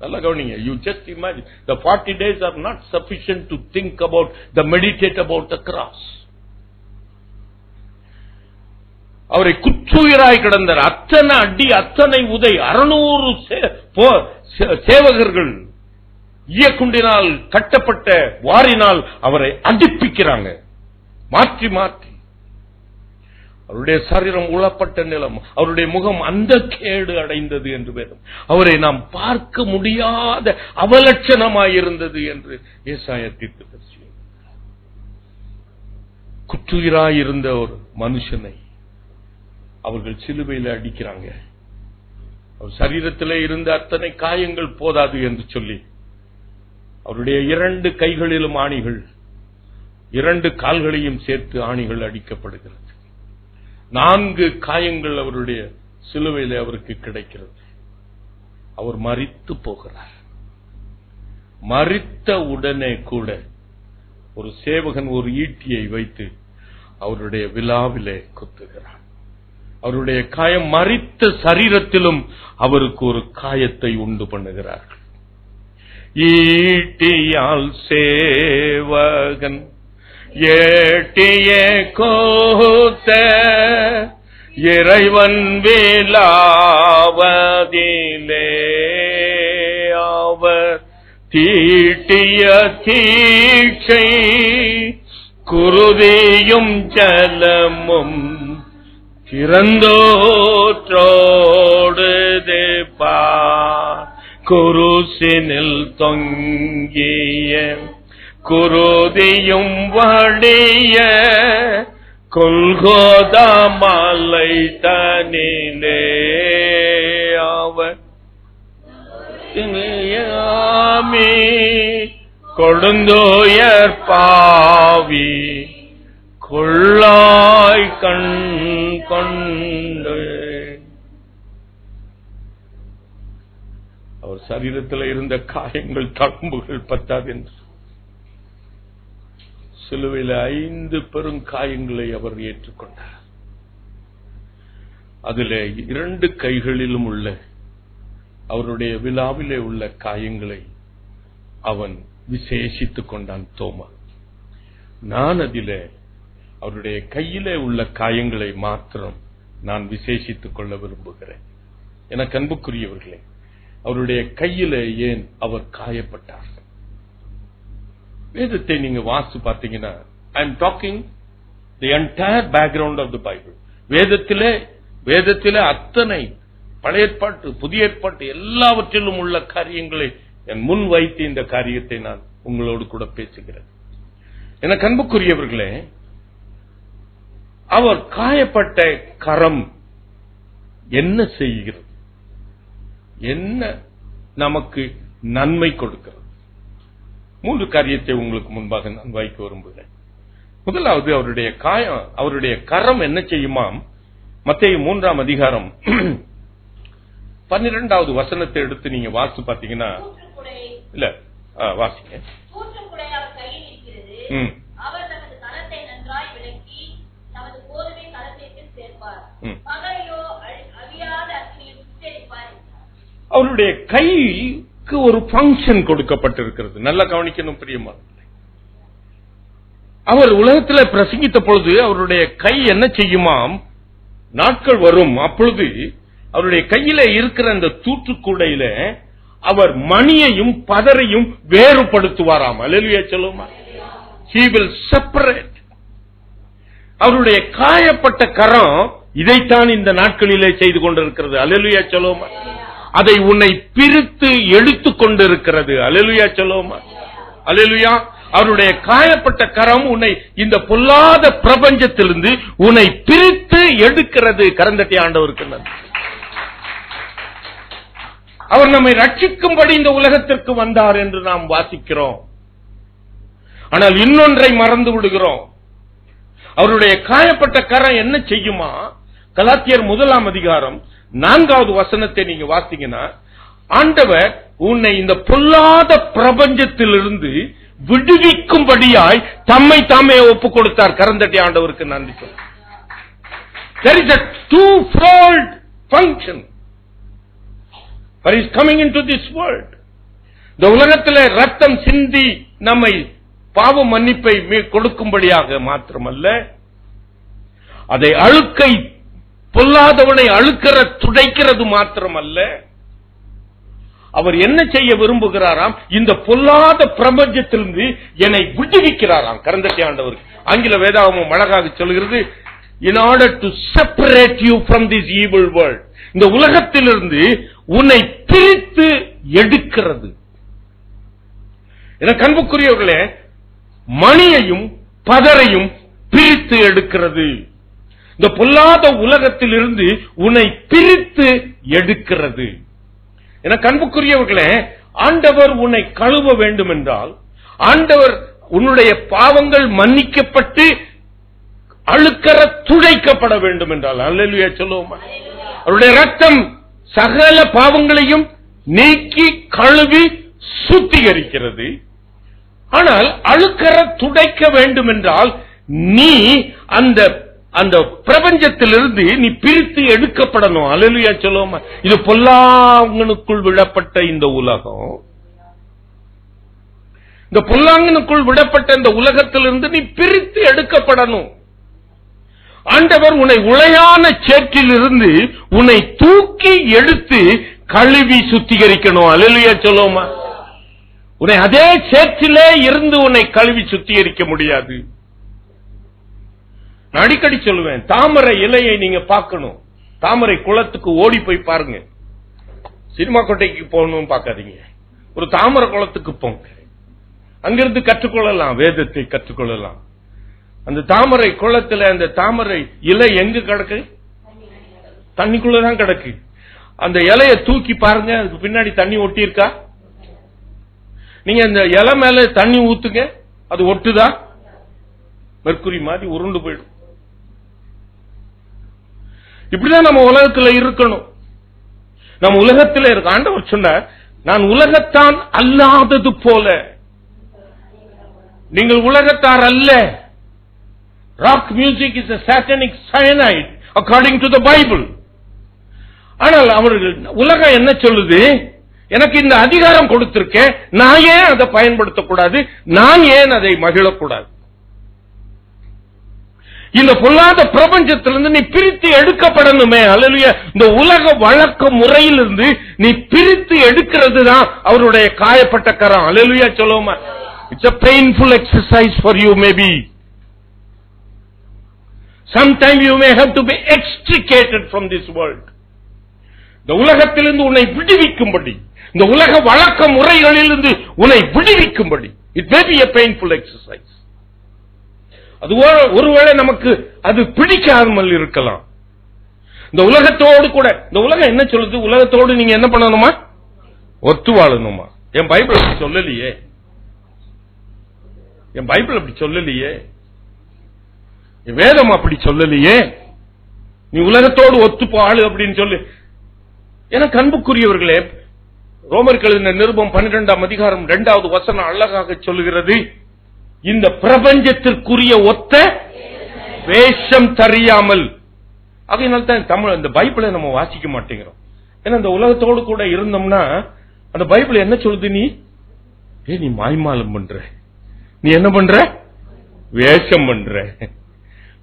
[SPEAKER 2] நல்லா கவனிங்க. You just imagine the 40 days are not sufficient to think about the meditate about the cross. அவரை குற்றுயிராய் கிடந்தார். அத்தனை அடி, அத்தனை உதை, 600 சேவகர்கள் ஈயக்குண்டினால் கட்டப்பட்ட வாரினால் அவரை அடிப்பிக்கிறாங்க, மாற்றி மாற்றி. அவருடைய சரீரம் உளப்பட்ட நிலம், அவருடைய முகம் அந்த கேடு அடைந்தது என்று வேதம். அவரை நாம் பார்க்க முடியாத அவலட்சணமாயிருந்தது என்று ஏசாயா தீர்க்கதரிசி. குற்றுயிராயிருந்த ஒரு மனுஷனை அவர்கள் சிலுவையில் அடிக்கிறாங்க. அவர் சரீரத்திலே இருந்த அத்தனை காயங்கள் போதாது என்று சொல்லி அவருடைய 2 கைகளிலும் ஆணிகள், 2 கால்களையும் சேர்த்து ஆணிகள் அடிக்கப்படுகிறது. 4 காயங்கள் அவருடைய சிலுவையில் அவருக்கு கிடைக்கிறது. அவர் மரித்து போகிறார். மரித்த உடனே கூட ஒரு சேவகன் ஒரு ஈட்டியை வைத்து அவருடைய விலாவிலே குத்துகிறார். அவருடைய காயம், மரித்த சரீரத்திலும் அவருக்கு ஒரு காயத்தை உண்டு பண்ணுகிறார்கள். ஈட்டியால் சேவகன் ஏட்டிய கோத்த இறைவன் வேலாவதிலே அவர் தீட்டிய தீட்சை குருதியும் ஜலமும் திறந்தோற்றோடு குருசினில் தொங்கிய குருதியும் வடிய கொல்கோதா மலை தனிலே அவர் கொடுந்தோயர் பாவி கொள்ளாய் கண் கொண்டு. அவர் சரீரத்தில் இருந்த காயங்கள், தழும்புகள் பத்தாது என்று சிலுவையில் 5 பெரும் காயங்களை அவர் ஏற்றுக்கொண்டார். அதிலே 2 கைகளிலும் உள்ள அவருடைய விலாவிலே உள்ள காயங்களை அவன் விசேஷித்துக் கொண்டான் தோமா. நான் அதிலே அவருடைய கையிலே உள்ள காயங்களை மாத்திரம் நான் விசேஷித்துக் கொள்ள விரும்புகிறேன். எனக்கு அன்புக்குரியவர்களே, அவருடைய கையிலே ஏன் அவர் காயப்பட்டார்? வேதத்தை நீங்க வாசித்து பார்த்தீங்கன்னா, I am talking the entire background of the Bible. வேதத்திலே அத்தனை பழைய ஏற்பாட்டு, புதிய ஏற்பாட்டு எல்லாவற்றிலும் உள்ள காரியங்களை என் முன் வைத்து இந்த காரியத்தை நான் உங்களோடு கூட பேசுகிறேன். எனக்கு அன்புக்குரியவர்களே, அவர் காயப்பட்ட கரம் என்ன செய்கிறது? என்ன நமக்கு நன்மை கொடுக்கிறது? 3 காரியத்தை உங்களுக்கு முன்பாக நான் வைக்க விரும்புகிறேன். முதலாவது, அவருடைய கரம் என்ன செய்யுமாம்? மத்தேயு 3ஆம் அதிகாரம் 12வது வசனத்தை எடுத்து நீங்க வாசித்து பாத்தீங்கன்னா, இல்ல வாசிங்க. அவருடைய கைக்கு ஒரு பங்கன் கொடுக்கப்பட்டிருக்கிறது. நல்லா கவனிக்கணும் பிரியமானவர்களே. அவர் உலகத்தில் பிரசங்கித்த பொழுது அவருடைய கை என்ன செய்யுமாம்? நாட்கள் வரும், அப்பொழுது அவருடைய கையில இருக்கிற அந்த தூற்றுக்கூடையில அவர் மணியையும் பதரையும் வேறுபடுத்துவாராம். அல்லேலூயா சொல்லுமா? He will separate. அவருடைய காயப்பட்ட கரம் இதைத்தான் இந்த நாட்களிலே செய்து கொண்டிருக்கிறது. அல்லேலூயா சொல்லுமா? அதை உன்னை பிரித்து எடுத்துக் கொண்டிருக்கிறது. அல்லேலூயா சொல்லுமா? அல்லேலூயா. அவருடைய காயப்பட்ட கரம் உன்னை இந்த பொல்லாத பிரபஞ்சத்திலிருந்து உன்னை பிரித்து எடுக்கிறது. கரந்தட்டி ஆண்டவருக்கு நன்றி. அவர் நம்மை ரட்சிக்கும்படி இந்த உலகத்திற்கு வந்தார் என்று நாம் வாசிக்கிறோம். ஆனால் இன்னொன்றை மறந்து விடுகிறோம். அவருடைய காயப்பட்ட கரம் என்ன செய்யுமா? கலாத்தியர் 1ஆம் அதிகாரம் 4வது வசனத்தை நீங்க வாசிங்கன்னா, ஆண்டவர் உன்னை இந்த பொல்லாத பிரபஞ்சத்திலிருந்து விடுவிக்கும்படியாய் தம்மை தாமே ஒப்பு கொடுத்தார். கரந்தட்டி ஆண்டவருக்கு நன்றி சொல்ல. There is a twofold function for his coming into this world. இந்த உலகத்திலே ரத்தம் சிந்தி நம்மை பாவ மன்னிப்பை கொடுக்கும்படியாக மாத்திரமல்ல, அதை அழுக்கை பொல்லாதவனை அழுக்கிற துடைக்கிறது மாத்திரமல்ல, அவர் என்ன செய்ய விரும்புகிறாராம்? இந்த பொல்லாத பிரபஞ்சத்திலிருந்து என்னை விடுவிக்கிறாராம். கரந்தட்டி ஆண்டவர். ஆங்கில வேதாகமம் அழகாக சொல்கிறது, in order to separate you from this evil world. இந்த உலகத்திலிருந்து உன்னை பிரித்து எடுக்கிறது. என கண்புக்குரியவர்களே, மணியையும் பதரையும் பிரித்து எடுக்கிறது. இந்த பொல்லாத உலகத்திலிருந்து உன்னை பிரித்து எடுக்கிறது. என கண்புக்குரியவர்களே, ஆண்டவர் உன்னை கழுவ வேண்டும் என்றால், ஆண்டவர் உன்னுடைய பாவங்கள் மன்னிக்கப்பட்டு அழுக்கற துடைக்கப்பட வேண்டும் என்றால், அல்லேலூயா சொல்லுவோமா? அவருடைய ரத்தம் சகல பாவங்களையும் நீக்கி கழுவி சுத்திகரிக்கிறது. ஆனால் அழுக்கற துடைக்க வேண்டும் என்றால் நீ அந்த அந்த பிரபஞ்சத்திலிருந்து நீ பிரித்து எடுக்கப்படணும். அல்லேலூயா சொல்லுவோமா? இது பொல்லாங்கனுக்குள் விடப்பட்ட இந்த உலகம். இந்த பொல்லாங்கனுக்குள் விடப்பட்ட இந்த உலகத்திலிருந்து நீ பிரித்து எடுக்கப்படணும். ஆண்டவர் உன்னை உளையான சேற்றிலிருந்து உன்னை தூக்கி எடுத்து கழுவி சுத்திகரிக்கணும். அல்லேலூயா சொல்லுவோமா? உன்னை அதே சேற்றிலே இருந்து உன்னை கழுவி சுத்திகரிக்க முடியாது. நான் அடிக்கடி சொல்லுவேன், தாமரை இலையை நீங்க பார்க்கணும். தாமரை குளத்துக்கு ஓடி போய் பாருங்க. சினிமா கோட்டைக்கு போகணும் பார்க்காதீங்க, ஒரு தாமரை குளத்துக்கு போங்க. அங்கிருந்து கற்றுக்கொள்ளலாம், வேதத்தை கற்றுக்கொள்ளலாம். அந்த தாமரை குளத்துல அந்த தாமரை இலை எங்க கிடக்கு? தண்ணிக்குள்ளதான் கிடக்கு. அந்த இலைய தூக்கி பாருங்க, அதுக்கு பின்னாடி தண்ணி ஒட்டி இருக்கா? நீங்க அந்த இலை மேல தண்ணி ஊத்துங்க, அது ஒட்டுதா? மெர்க்குரி மாதிரி உருண்டு போயிடும். இப்படிதான் நம்ம உலகத்தில் இருக்கணும். நம்ம உலகத்தில் இருக்க ஆண்டவர் சொன்னார், நான் உலகத்தான் அல்லாதது போல. நீங்கள் உலகத்தார் அல்ல. Rock music is a satanic cyanide according to the Bible. ஆனால் அவர்கள் உலகம் என்ன சொல்லுது? எனக்கு இந்த அதிகாரம் கொடுத்திருக்கேன், நான் ஏன் அதை பயன்படுத்தக்கூடாது? நான் ஏன் அதை மகிழக்கூடாது? இந்த பொல்லாத பிரபஞ்சத்திலிருந்து நீ பிரித்து எடுக்கப்படணுமே. அல்லேலூயா. இந்த உலக வழக்க முறையிலிருந்து நீ பிரித்து எடுக்கிறது தான் அவருடைய காயப்பட்ட கரம். அல்லேலூயா சொல்லுவோமா? It's a painful exercise for you maybe. Sometime you may have to be extricated from this world. இந்த உலகத்திலிருந்து உன்னை விடுவிக்கும்படி, இந்த உலக வழக்க முறைகளிலிருந்து உன்னை விடுவிக்கும்படி, it may be a painful exercise. அது ஒருவேளை நமக்கு அது பிடிக்காமல் இருக்கலாம். இந்த உலகத்தோடு கூட, இந்த உலகம் என்ன சொல்லுது? உலகத்தோடு நீங்க என்ன பண்ணணுமா? ஒத்து வாழணுமா? என் பைபிள் அப்படி சொல்லலையே. என் பைபிள் அப்படி சொல்லலையே. வேதம் அப்படி சொல்லலையே. நீ உலகத்தோடு ஒத்து வாழு அப்படின்னு சொல்லு. எனக்கு அன்புக்குரியவர்களே, ரோமர்கள் எழுதின நிருபம் 12ஆம் அதிகாரம் 2வது வசனம் அழகாக சொல்லுகிறது, இந்த பிரபஞ்சத்திற்குரிய ஒத்த வேஷம் தெரியாமல். அதனால்தான் தமிழ் இந்த பைபிளை நம்ம வாசிக்க மாட்டேங்கிறோம். ஏன்னா இந்த உலகத்தோடு கூட இருந்தோம்னா அந்த பைபிள் என்ன சொல்லுது? நீ மாய்மாலம் பண்ற, நீ என்ன பண்ற? வேஷம் பண்ற.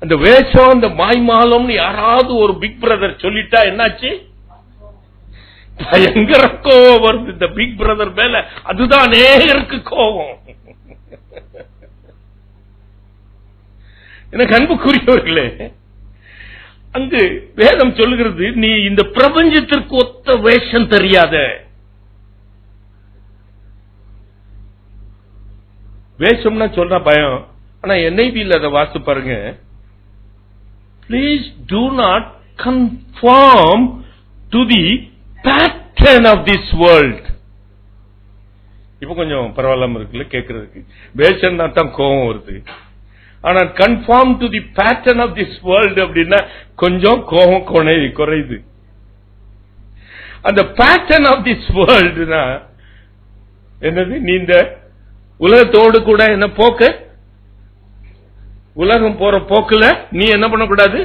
[SPEAKER 2] அந்த வேஷம், அந்த மாய்மாலம் யாராவது ஒரு பிக் பிரதர் சொல்லிட்டா என்னாச்சு? பயங்கர கோபம் வருது இந்த பிக் பிரதர் மேல. அதுதான் நேருக்கு கோபம். எனக்கு அன்புக்குரியவர்களே, அங்கு வேதம் சொல்லுகிறது, நீ இந்த பிரபஞ்சத்திற்கு ஒத்த வேஷம் தெரியாத. வேஷம்னா சொல்ற பயம். ஆனா NIV அதை வாசி பாருங்க. Please do not conform to the pattern of this world. இப்ப கொஞ்சம் பரவாயில்லாம இருக்குல்ல கேட்கறதுக்கு. வேஷம் தான் கோபம் வருது. ஆனா conform to the pattern of this world அப்படின்னா கொஞ்சம் கோபம் குறையுது. அந்த பேட்டர்ன் ஆஃப் திஸ் வேர்ல்டுனா என்னது? நீ இந்த உலகத்தோடு கூட என்ன போக்கு, உலகம் போற போக்குல நீ என்ன பண்ணக்கூடாது,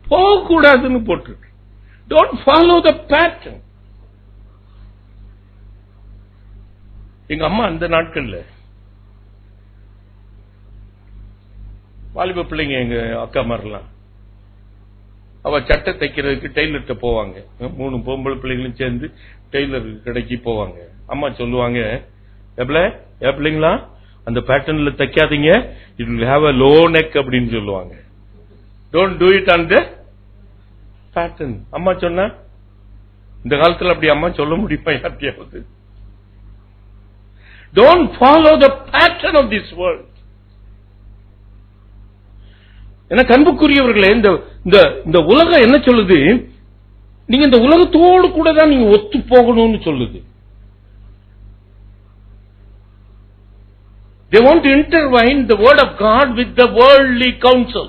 [SPEAKER 2] போக கூடாதுன்னு போட்டிருக்கு. Don't follow the pattern. எங்க அம்மா அந்த நாட்கள்ல வாலிப பிள்ளைங்க, எங்க அக்கா மாதிரிலாம், அவ சட்டை தைக்கிறதுக்கு டெய்லர்கிட்ட போவாங்க. 3 பொம்பளை பிள்ளைங்களும் சேர்ந்து டெய்லர் கடைக்கு போவாங்க. அம்மா சொல்லுவாங்க, பிள்ளைங்களா அந்த பேட்டர்ன்ல தைக்காதீங்க, it will have a low neck அப்படின்னு சொல்லுவாங்க. Don't do it on the pattern. அம்மா சொன்னா, இந்த காலத்துல அப்படி அம்மா சொல்ல முடியுமா யார்கிட்டயாவது? Don't follow the pattern of this world. எனக்கு அன்புக்குரியவர்களே, இந்த உலகம் என்ன சொல்லுது, நீங்க இந்த உலகத்தோடு கூட தான் நீங்க ஒத்து போகணும்னு சொல்லுது. They want to intertwine the word of God with the worldly counsel.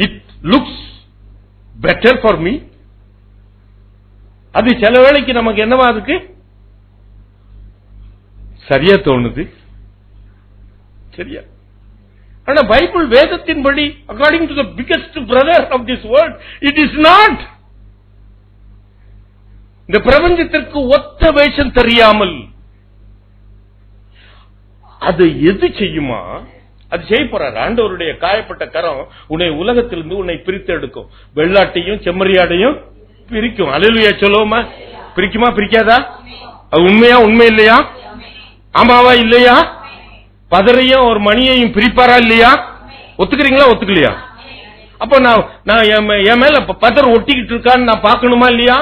[SPEAKER 2] It looks better for me. அது சில வேளைக்கு நமக்கு என்னவா இருக்கு, சரியா தோணுது. சரியா? ஆனா பைபிள் வேதத்தின்படி, according to the biggest brother of this world, it is not. இந்த பிரபஞ்சத்திற்கு ஒத்த வேஷம் தெரியாமல் அது எது செய்யுமா அது செய்ய போறார். ஆண்டவருடைய காயப்பட்ட கரம் உன்னை உலகத்திலிருந்து உன்னை பிரித்து எடுக்கும். வெள்ளாட்டையும் செம்மறியாடையும் பிரிக்கும். அல்லேலூயா சொல்லுவோமா? பிரிக்குமா பிரிக்காதா? அது உண்மையா உண்மை இல்லையா? ஆமாவா இல்லையா? பதரையும் ஒரு மணியையும் பிரிப்பாரா இல்லையா? ஒத்துக்கிறீங்களா ஒத்துக்கலையா? அப்ப நான் என் மேல பதர் ஒட்டிக்கிட்டு இருக்கான்னு நான் பார்க்கணுமா இல்லையா?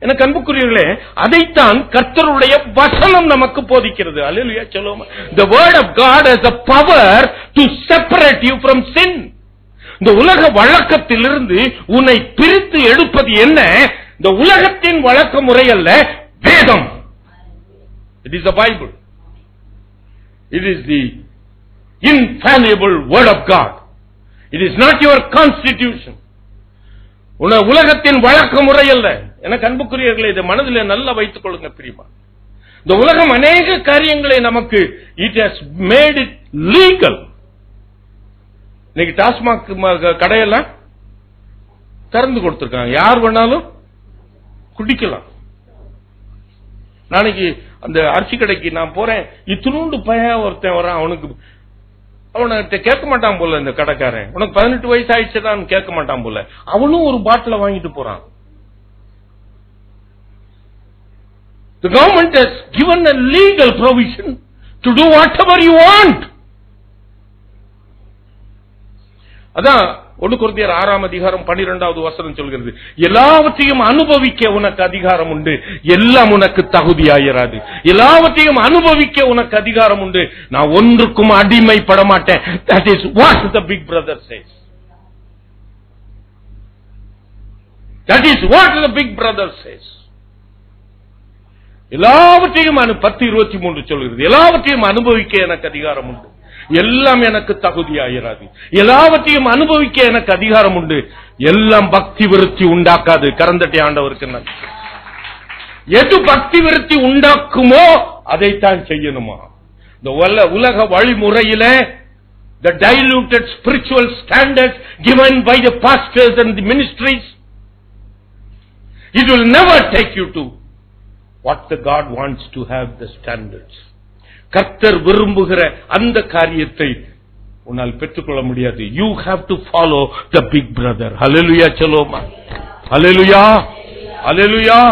[SPEAKER 2] எனக்கு அன்புக்குரியவர்களே, அதைத்தான் கர்த்தருடைய வசனம் நமக்கு போதிக்கிறது. அல்லேலூயா சொல்லுவோமா? The word of God has the power to separate you from sin. இந்த உலக வழக்கத்திலிருந்து உன்னை பிரித்து எடுப்பது என்ன? இந்த உலகத்தின் வழக்க முறை அல்ல, வேதம். It is the Bible. It is the infallible word of God. It is not your constitution. உலகத்தின் வழக்க முறை அல்ல. எனக்கு அன்புக்குரியவர்களே, இதை மனதில் நல்லா வைத்துக் கொள்ளுங்க பிரியமா. இந்த உலகம் அநேக காரியங்களை நமக்கு it has made it legal. இன்னைக்கு டாஸ்மாக் கடையெல்லாம் திறந்து கொடுத்திருக்காங்க, யார் வேணாலும் குடிக்கலாம். நாளைக்கு அந்த அரிசி கடைக்கு நான் போறேன், இத்தினூண்டு பையன் ஒருத்தன் வரான், அவன்கிட்ட கேட்க மாட்டான் போல இந்த கடைக்காரன், உனக்கு 18 வயசு ஆயிடுச்சுதான் கேட்க மாட்டான் போல, அவனும் ஒரு பாட்டில வாங்கிட்டு போறான். The government has given a legal provision to do whatever you want. அதான் 1 கொரிந்தியர் 6ஆம் அதிகாரம் 12வது வசனம் சொல்கிறது, எல்லாவற்றையும் அனுபவிக்க உனக்கு அதிகாரம் உண்டு, எல்லாம் உனக்கு தகுதியாயிராது. எல்லாவற்றையும் அனுபவிக்க உனக்கு அதிகாரம் உண்டு, நான் ஒன்றுக்கும் அடிமைப்பட மாட்டேன். That is what the big brother says. That is what the big brother says. எல்லாவற்றையும் 10:23 சொல்கிறது, எல்லாவற்றையும் அனுபவிக்க எனக்கு அதிகாரம் உண்டு, எல்லாம் எனக்கு தகுதியாயிராது. எல்லாவற்றையும் அனுபவிக்க எனக்கு அதிகாரம் உண்டு, எல்லாம் பக்தி விருத்தி உண்டாக்காது. கரந்தட்டி ஆண்டவருக்கு நன்றி. எது பக்தி விருத்தி உண்டாக்குமோ அதைத்தான் செய்யணுமா? இந்த உலக வழிமுறையில the diluted spiritual standards given by the pastors and the ministries, it will never take you to what the God wants to have the standards. கர்த்தர் விரும்புகிற அந்த காரியத்தை உன்னால் பெற்றுக்கொள்ள முடியாது. You have to follow the big brother. Hallelujah சொல்லுமா? Hallelujah, Hallelujah,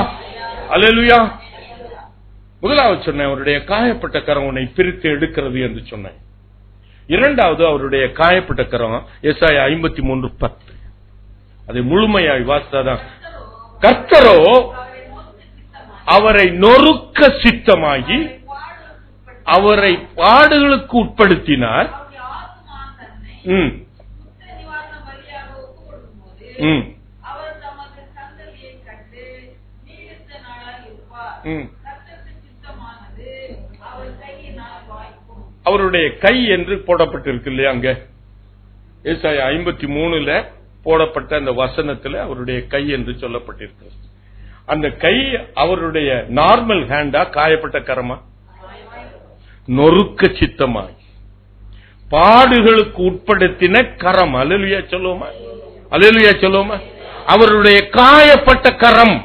[SPEAKER 2] Hallelujah. முதலாவது சொன்னேன், அவருடைய காயப்பட்ட கரம் உன்னை பிரித்து எடுக்கிறது என்று சொன்னேன். இரண்டாவது, அவருடைய காயப்பட்ட கரம் எசாயா 53:10. அதை முழுமையாய் வாசித்தாதான், கர்த்தரோ அவரை நொறுக்க சித்தமாகி அவரை பாடுகளுக்கு உட்படுத்தினார். அவருடைய கை என்று போடப்பட்டிருக்கு இல்லையா? அங்க ஏசாயா 53 போடப்பட்ட அந்த வசனத்தில் அவருடைய கை என்று சொல்லப்பட்டிருக்கு. அந்த கை அவருடைய நார்மல் ஹேண்டா, காயப்பட்ட கரமா? நொறுக்க சித்தமாய் பாடுகளுக்கு உட்படுத்தின கரம். அல்லேலூயா சொல்லுவோமா? அல்லேலூயா சொல்லுவோமா? அவருடைய காயப்பட்ட கரம்.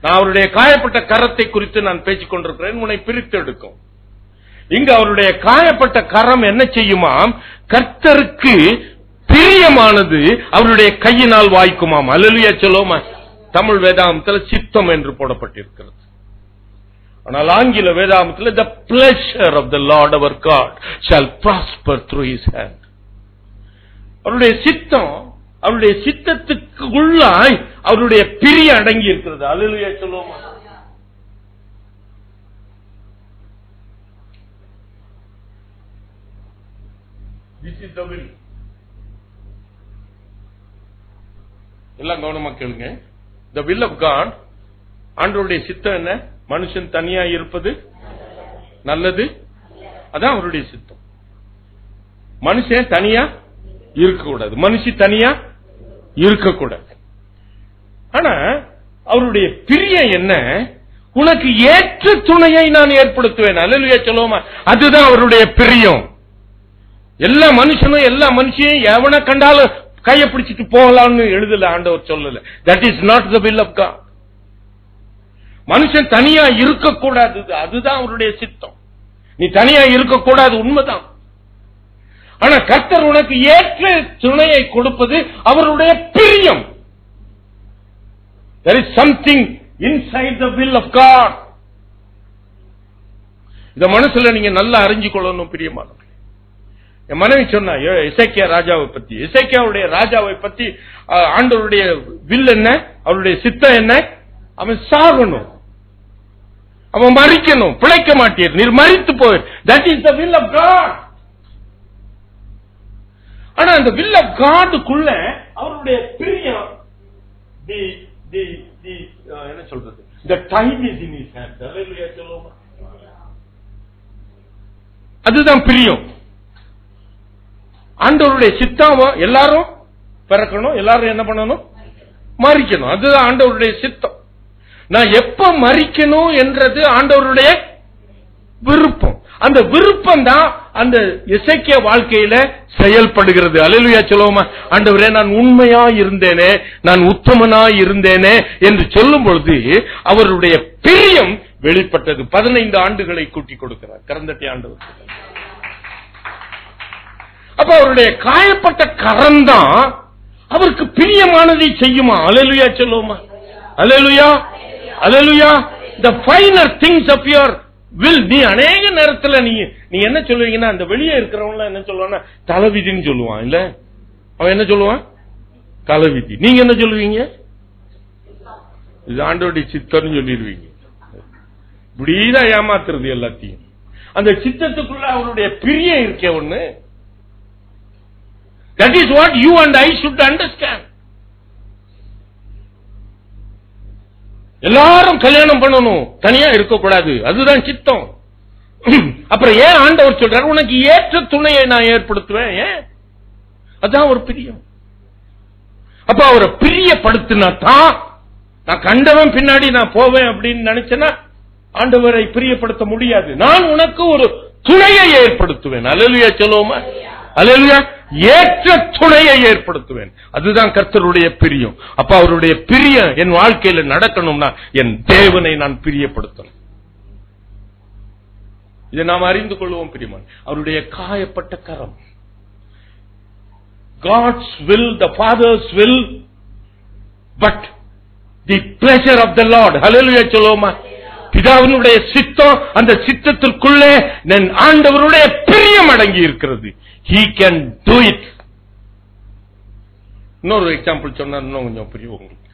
[SPEAKER 2] நான் அவருடைய காயப்பட்ட கரத்தை குறித்து நான் பேசிக் கொண்டிருக்கிறேன். உன்னை பிரித்து எடுக்கும். இங்க அவருடைய காயப்பட்ட கரம் என்ன செய்யுமாம்? கர்த்தருக்கு பிரியமானது அவருடைய கையினால் வாய்க்குமாம். அல்லேலூயா சொல்லுவோமா? தமிழ் வேதாகமத்தில் சித்தம் என்று போடப்பட்டிருக்கிறது. ஆனால் ஆங்கில வேதாகமத்தில் the pleasure of the Lord our God shall prosper through his hand. அவருடைய சித்தம், அவருடைய சித்தத்துக்கு உள்ளாய் அவருடைய பிரிய அடங்கி இருக்கிறது. அல்லேலூயா சொல்லுவோமா? This is the will. எல்லாம் கவனமா கேளுங்க. The will of God, ஆண்டவருடைய சித்தம் என்ன? மனுஷன் தனியா இருப்பது நல்லது. அதான் அவருடைய சித்தம். மனுஷன் தனியா இருக்கக்கூடாது, மனுஷி தனியா இருக்கக்கூடாது. ஆனா அவருடைய பிரியம் என்ன? உனக்கு ஏற்ற துணையை நான் ஏற்படுத்துவேன். அல்லேலூயா சொல்லுவோமா? அதுதான் அவருடைய பிரியம். எல்லா மனுஷனும் எல்லா மனுஷியும் எவனை கண்டாலும் கையை பிடிச்சிட்டு போகலாம்னு எழுதல, ஆண்டவர் சொல்லல. That is not the will of God. மனுஷன் தனியா இருக்கக்கூடாது, அதுதான் அவருடைய சித்தம். நீ தனியா இருக்கக்கூடாது, உண்மைதான். ஆனா கர்த்தர் உனக்கு ஏற்ற துணையை கொடுப்பது அவருடைய பிரியம். There is something inside the will of God. இத மனசுல நீங்க நல்லா அறிஞ்சு கொள்ளணும் பிரியமானவர்களே. என் மனைவி சொன்னா எசேக்கியா ராஜாவை பத்தி, எசேக்கியாவுடைய ராஜாவை பத்தி ஆண்டவருடைய வில் என்ன, அவருடைய சித்தம் என்ன? அவன் சாகணும், அவன் மரிக்கணும், பிழைக்க மாட்டீர், நீர் மரித்து போய். That is the will of God. ஆனா அந்த வில் ஆஃப் காடுக்குள்ள அவருடைய பிரியம், என்ன சொல்றது, the time is in his hand. அல்லேலூயா சொல்லுவோமா? அதுதான் பிரியம். ஆண்டவருடைய சித்தம் எல்லாரும் பிறக்கணும், எல்லாரும் என்ன பண்ணணும்? மரிக்கணும். அதுதான் ஆண்டவருடைய சித்தம். நான் எப்ப மரிக்கணும் என்றது ஆண்டவருடைய விருப்பம். அந்த விருப்பம் தான் அந்த எசேக்கியா வாழ்க்கையில செயல்படுகிறது. அல்லேலூயா சொல்லுவோமா? ஆண்டவரே, நான் உண்மையா இருந்தேனே, நான் உத்தமனா இருந்தேனே என்று சொல்லும் பொழுது அவருடைய பிரியம் வெளிப்பட்டது. 15 ஆண்டுகளை கூட்டி கொடுக்கிறார் கரந்தட்டி ஆண்டவர். அப்ப அவருடைய காயப்பட்ட கரம்தான் அவருக்கு பிரியமானதை செய்யுமா? அல்லேலூயா சொல்லுவோமா? அல்லேலூயா, அல்லேலூயா. the finer things of your will. நீ அநேக நேரத்துல நீ என்ன சொல்லுவீங்கன்னா, அந்த வெளியே இருக்கிறவங்க என்ன சொல்லுவான்னா தலைவிதின்னு சொல்லுவான். இல்ல, அவன் என்ன சொல்லுவான்? தலைவிதி. நீங்க என்ன சொல்லுவீங்க? இது ஆண்டவருடைய சித்தம்னு சொல்லிடுவீங்க. இப்படிதான் ஏமாத்துறது எல்லாத்தையும். அந்த சித்தத்துக்குள்ள அவருடைய பிரியம் இருக்கே ஒண்ணு. That is what you and I should understand. எல்லாரும் கல்யாணம் பண்ணணும், தனியா இருக்கக்கூடாது, அதுதான் சித்தம். அப்புறம் ஏன் ஆண்டவர் சொல்றார் உனக்கு ஏற்ற துணையை நான் ஏற்படுத்துவேன்? ஏன்? அதான் ஒரு பிரியம். அப்ப அவரை பிரியப்படுத்தினா தான், நான் கண்டவன் பின்னாடி நான் போவேன் அப்படின்னு நினைச்சேன்னா ஆண்டவரை பிரியப்படுத்த முடியாது. நான் உனக்கு ஒரு துணையை ஏற்படுத்துவேன். அல்லேலூயா சொல்லுவோமா? அல்லேலூயா. ஏற்ற துணையை ஏற்படுத்துவேன். அதுதான் கர்த்தருடைய பிரியம். அப்ப அவருடைய பிரியம் என் வாழ்க்கையில நடக்கணும்னா என் தேவனை நான் பிரியப்படுத்தணும். இதை நாம் அறிந்து கொள்வோம் பிரியமான். அவருடைய காயப்பட்ட கரம், God's will, the Father's will, but the pleasure of the Lord. Hallelujah சொல்லுவோமா? பிதாவினுடைய சித்தம், அந்த சித்தத்திற்குள்ளே ஆண்டவருடைய பிரியம் அடங்கி இருக்கிறது. He can do it. இன்னொரு எக்ஸாம்பிள் சொன்னா இன்னும் கொஞ்சம் புரியும் உங்களுக்கு.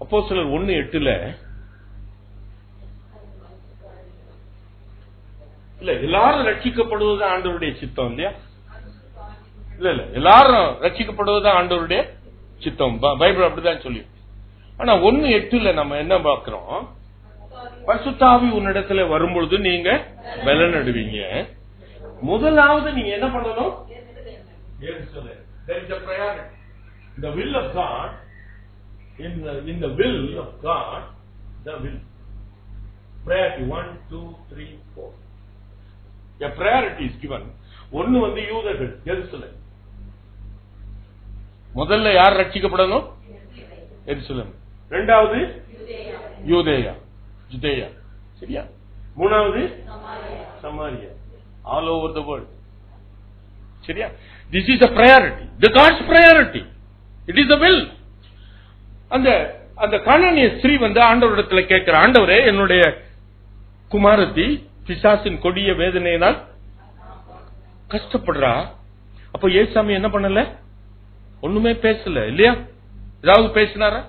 [SPEAKER 2] அப்போஸ்தலர் 1:8 இல்ல எல்லாரும் ரட்சிக்கப்படுவது ஆண்டவருடைய சித்தம் இல்லையா? இல்ல இல்ல, எல்லாரும் ரட்சிக்கப்படுவது ஆண்டவருடைய சித்தம். பைபிள் அப்படிதான் சொல்லி. ஆனா 1:8 நம்ம என்ன பார்க்கிறோம்? பரிசுத்த ஆவி உன்னிடத்துல வரும்பொழுது நீங்க பலனடைவீங்க. முதலாவது நீங்க என்ன பண்ணணும்? The will of God, in the will of God, the will. Priority 1, 2, 3, 4. A priority is given. ஒன்னு யூதர்கள், எருசலேம். முதல்ல யார் ரட்சிக்கப்படணும்? எருசலேம். இரண்டாவது யூதேயா, ஜுதேயா. சரியா? மூணாவது Samariya. All over the world. சரியா? This is a priority. The God's priority. It is the will. அந்த கானானிய ஸ்திரீ ஆண்டவரிடத்துல கேட்கிற, ஆண்டவரே என்னுடைய குமாரத்தி பிசாசின் கொடிய வேதனையினால் கஷ்டப்படுறா. அப்ப ஏசாமி என்ன பண்ணல? ஒண்ணுமே பேசல இல்லையா? ஏதாவது பேசினாரா?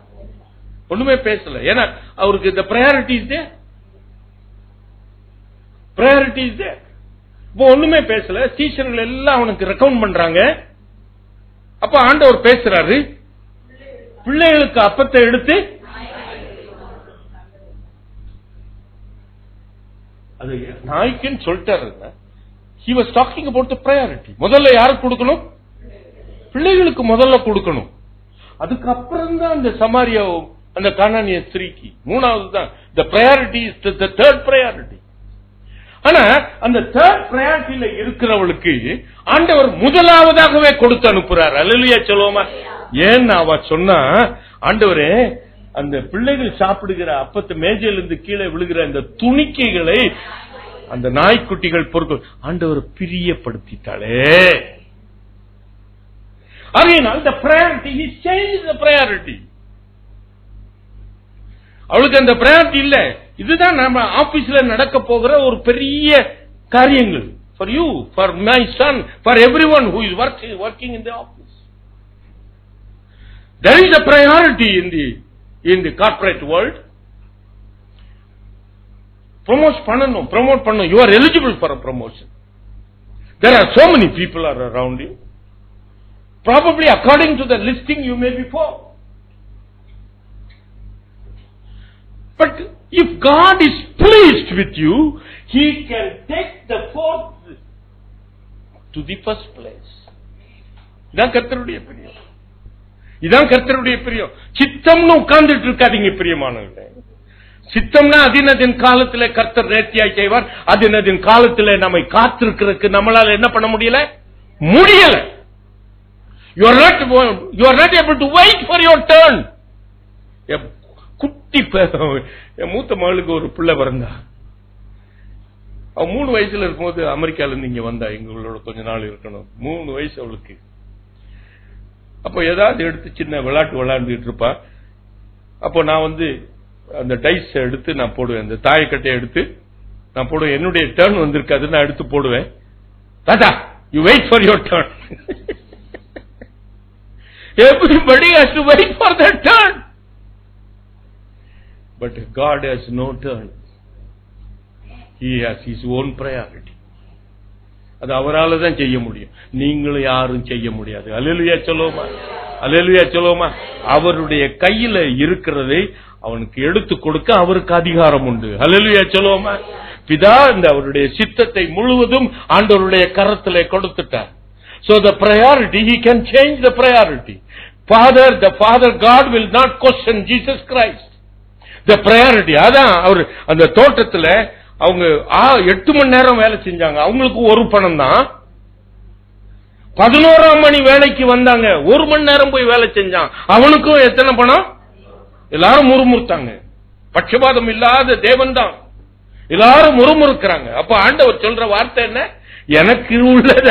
[SPEAKER 2] ஒண்ணுமே பேசல. ஏன்னா அவருக்கு இந்த priority is there. Priority is there. இப்போ ஒண்ணுமே பேசல. சீஷர்கள் எல்லாம் அவனுக்கு ரெக்கமெண்ட் பண்றாங்க. அப்ப ஆண்டவர் பேசுறாரு, பிள்ளைகளுக்கு அப்பத்தை எடுத்து அது நாய்க்குன்னு சொல்லிட்டாரு. He was talking about the priority. முதல்ல யாருக்கு கொடுக்கணும்? பிள்ளைகளுக்கு முதல்ல கொடுக்கணும். அதுக்கப்புறம் தான் அந்த சமாரியா, அந்த கானானிய ஸ்திரீக்கு. மூணாவது தான். The priority is the third priority. ஆனா அந்த தேர்ட் பிரையாரிட்டியில இருக்கிறவளுக்கு ஆண்டவர் முதலாவதாகவே கொடுத்து அனுப்புறார். அல்லேலூயா சொல்லுவோமா? ஏன்னா அவ சொன்னா, ஆண்டவரே அந்த பிள்ளைகள் சாப்பிடுகிற அப்பத்தை மேஜையிலிருந்து கீழே விழுகிற அந்த துணிக்கைகளை அந்த நாய்க்குட்டிகள் பொறுக்க ஆண்டவர் பிரியப்படுத்திட்டாளே. அதனால் the priority, he changed the priority. அவளுக்கு அந்த பிரையாரிட்டி இல்ல. இதுதான் நம்ம ஆபீஸ்ல நடக்க போகிற ஒரு பெரிய காரியங்கள். For you, for my son, for everyone who is working in the office. There is a priority in the corporate world. Promote பண்ணணும். You are eligible for a promotion. There are so many people are around you. Probably according to the listing you may be poor. But if God is pleased with you, He can take the fourth to the first place. இதான் கர்த்தருடைய பிரியம். சித்தம்னு உட்கார்ந்துட்டு இருக்காதீங்க பிரியமானவர்களே. சித்தம்னா அதினதின் காலத்திலே கர்த்தர் நேர்த்தியாய் செய்வார். அதினதின் காலத்திலே நம்மை காத்திருக்கிறதுக்கு நம்மளால என்ன பண்ண முடியல. You are not able to wait for your turn. குட்டி என் மூத்த மகளுக்கு ஒரு பிள்ளை பிறந்தா. அவ 3 வயசுல இருக்கும்போது அமெரிக்கால இருந்து இங்க வந்தா. எங்களோட கொஞ்ச நாள் இருக்கணும். 3 வயசு அவளுக்கு. அப்போ ஏதாவது எடுத்து சின்ன விளையாட்டு விளையாண்டுட்டு இருப்பா. அப்போ நான் அந்த டைஸ் எடுத்து நான் போடுவேன். அந்த தாயக்கட்டையை எடுத்து நான் போடுவேன். என்னுடைய டர்ன் வந்திருக்காது, நான் எடுத்து போடுவேன். தாத்தா, you wait for your turn. Everybody has to wait for their turn. But God has no turn. He has His own priority. அது அவரால தான் செய்ய முடியும். நீங்களும் யாரும் செய்ய முடியாது. அல்லேலூயா சொல்லுவோமா? அவருடைய கையில இருக்கிறதை அவனுக்கு எடுத்து கொடுக்க அவருக்கு அதிகாரம் உண்டு. அல்லேலூயா சொல்லுவோமா? பிதா இந்த அவருடைய சித்தத்தை முழுவதும் ஆண்டவருடைய கரத்திலே கொடுத்துட்டார். So the priority, He can change the priority. The Father God will not question Jesus Christ. The priority, அதான் அவர் அந்த தோட்டத்துல அவங்க 8 மணி நேரம் வேலை செஞ்சாங்க. அவங்களுக்கு ஒரு பணம் தான். 11ஆம் மணி வேலைக்கு வந்தாங்க. 1 மணி நேரம் போய் வேலை செஞ்சான். அவனுக்கும் எத்தனை பணம்? எல்லாரும் முறுமுறுத்தாங்க. பட்சபாதம் இல்லாத தேவன் தான். எல்லாரும் முறுமுறுக்கிறாங்க. அப்ப ஆண்டவர் சொல்ற வார்த்தை என்ன? எனக்கு உள்ளத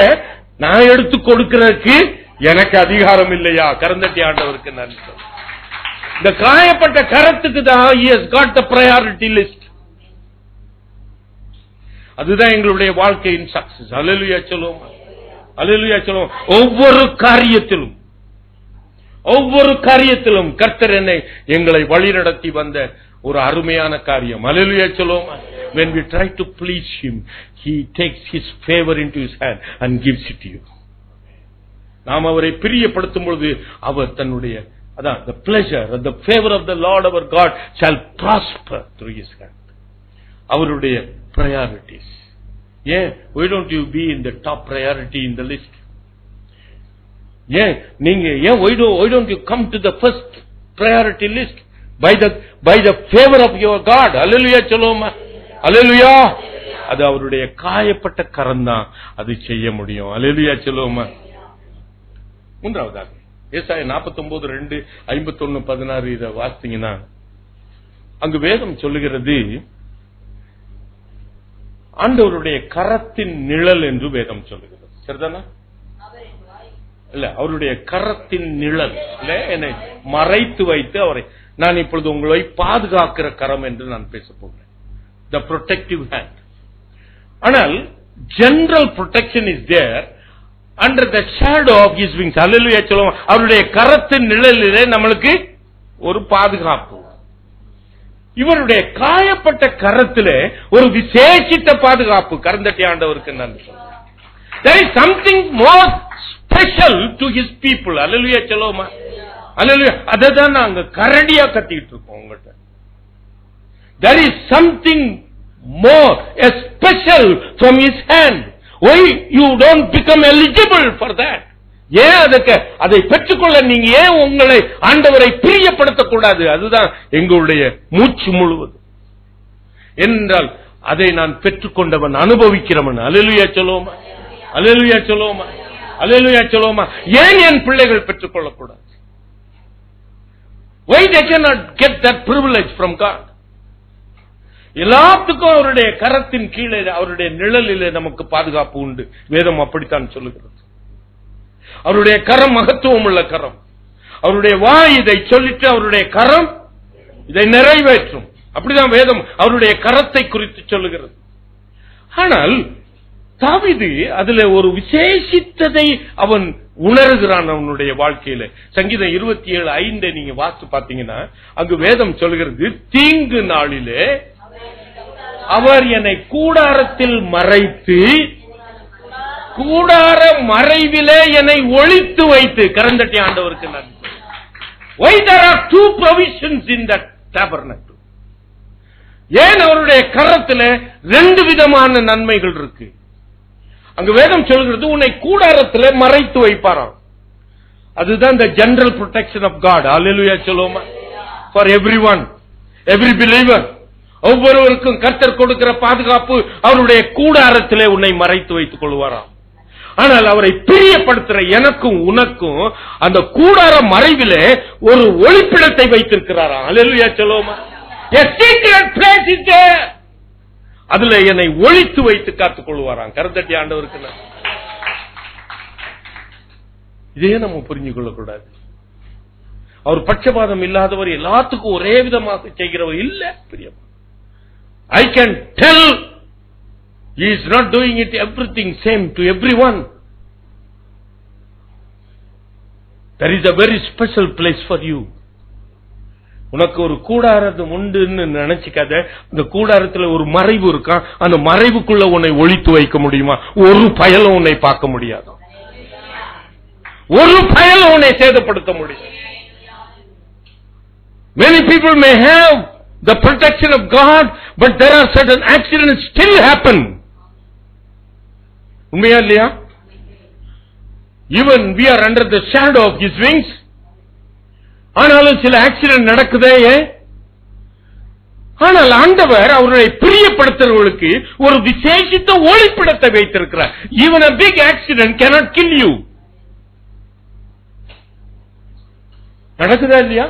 [SPEAKER 2] நான் எடுத்து கொடுக்கிறதுக்கு எனக்கு அதிகாரம் இல்லையா? கரந்தட்டி ஆண்டவருக்கு நன்றி. இந்த காயப்பட்ட கரத்துக்கு தான் he has got the priority list. அதுதான் எங்களுடைய வாழ்க்கையின் சக்சஸ். அல்லேலூயா சொல்லுவோம். ஒவ்வொரு காரியத்திலும் கர்த்தர் எங்களை வழிநடத்தி வந்த ஒரு அருமையான காரியம். அல்லேலூயா சொல்லுவோம். When we try to please Him, He takes His favor into His hand and gives it to you. நாம் அவரை பிரியப்படுத்தும் பொழுது அவர் தன்னுடைய the pleasure and the favor of the Lord our God shall prosper through His hand. அவருடைய priorities. Why don't you be in the top priority in the list? ஏன் நீங்க ஏன் why don't you come to the first priority list by the favor of your God? அல்லேலூயா சொல்லுவோமா? அல்லேலூயா. அது அவருடைய காயப்பட்ட கரம் தான் அது செய்ய முடியும். அல்லேலூயா சொல்லுவோமா? மூன்றாவதாக ஏசாயா 49:2, 51:16 இத வாசித்தீங்கன்னா அங்கு வேதம் சொல்லுகிறது ஆண்டவருடைய கரத்தின் நிழல் என்று வேதம் சொல்லுகிறது. சரிதானா? இல்ல, அவருடைய கரத்தின் நிழல் இல்ல, என்னை மறைத்து வைத்து அவரை நான் இப்பொழுது உங்களை பாதுகாக்கிற கரம் என்று நான் பேச போகிறேன். The protective hand. ஆனால் general protection is there under the shadow of his wings. Hallelujah சொல்லுவோம். அவருடைய கரத்தின் நிழலிலே நம்மளுக்கு ஒரு பாதுகாப்பு. இவருடைய காயப்பட்ட கரத்திலே ஒரு விசேஷித்த பாதுகாப்பு. கரந்தட்டி ஆண்டவருக்கு நன்றி. There is something more special to his people. அல்லேலூயா சொல்லுவோமா? அல்லேலூயா. அததான் நாங்க கரடியா கத்திட்டு இருக்கோம் உங்கள்கிட்ட. There is something more, a special from his hand. Why you don't become eligible for that? ஏன் அதுக்கு அதை பெற்றுக்கொள்ள நீங்க ஏன் உங்களை ஆண்டவரை பிரியப்படுத்தக்கூடாது? அதுதான் எங்களுடைய மூச்சு முழுவதும். என்றால் அதை நான் பெற்றுக்கொண்டவன், அனுபவிக்கிறவன். அல்லேலூயா சொல்லுவோமா? அல்லேலூயா சொல்லுவோமா? அல்லேலூயா சொல்லுவோமா? ஏன் என் பிள்ளைகள் பெற்றுக்கொள்ளக்கூடாது? Why they cannot get that privilege from God? எல்லாத்துக்கும் அவருடைய கரத்தின் கீழே, அவருடைய நிழலிலே நமக்கு பாதுகாப்பு உண்டு. வேதம் அப்படித்தான் சொல்லுகிறது. அவருடைய கரம் மகத்துவம் உள்ள கரம். அவருடைய வாய் இதை சொல்லிட்டு அவருடைய கரம் இதை நிறைவேற்றும். அப்படிதான் வேதம் அவருடைய கரத்தை குறித்து சொல்லுகிறது. ஆனால் தாவீது அதுல ஒரு விசேஷித்ததை அவன் உணர்கிறான் அவனுடைய வாழ்க்கையில. சங்கீதம் 27:5 நீங்க வாசித்து பாத்தீங்கன்னா அங்கு வேதம் சொல்கிறது, தீங்கு நாளிலே அவர் என்னை கூடாரத்தில் மறைத்து கூடார மறைவிலே என்னை ஒளித்து வைத்து. கரந்தட்டி ஆண்டவருக்கு நன்றி. Why there are two provisions in that tabernacle? ஏன் அவருடைய கரத்தில் ரெண்டு விதமான நன்மைகள் இருக்கு? அங்கு வேதம் சொல்கிறது உன்னை கூடாரத்தில் மறைத்து வைப்பாராம். அதுதான் the general protection of God. Hallelujah சொல்லுவோமா? For everyone, every believer, ஒவ்வொருவருக்கும் கர்த்தர் கொடுக்கிற பாதுகாப்பு அவருடைய கூடாரத்திலே உன்னை மறைத்து வைத்துக் கொள்வாராம். ஆனால் அவரை பிரியப்படுத்துற எனக்கும் உனக்கும் அந்த கூடார மறைவிலே ஒரு ஒளிப்பிடத்தை வைத்திருக்கிறாராம். அல்லேலூயா சொல்லுவோமா? A secret place is there. அதுல என்னை ஒளித்து வைத்து காத்துக் கொள்வாராம். கரந்தட்டி ஆண்டவருக்கு இதே நம்ம புரிஞ்சு கொள்ளக்கூடாது. அவர் பட்சபாதம் இல்லாதவர், எல்லாத்துக்கும் ஒரே விதமாக செய்கிறவர் இல்ல. பிரியம், I can tell he is not doing it everything same to everyone. There is a very special place for you. உனக்கு ஒரு கூடாரம் உண்டுன்னு நினைச்சுக்காத. இந்த கூடாரத்துல ஒரு மறைவு இருக்கா, அந்த மறைவுக்குள்ள உன்னை ஒளித்து வைக்க முடியுமா? ஒரு பயலும் உன்னை பார்க்க முடியாது. ஒரு பயலும் உன்னை சேதப்படுத்த முடியும். Many people may have the protection of God, but there are certain accidents still happen. உண்மையா இல்லையா? Even we are under the shadow of his wings. ஆனாலும் சில ஆக்சிடென்ட் நடக்குதே. ஆனால் ஆண்டவர் அவர்களை பிரியப்படுத்துறவர்களுக்கு ஒரு விசேஷித்த ஒளிப்பிடத்தை வைத்திருக்கிறார். Even a big accident cannot kill you. நடக்குதா இல்லையா?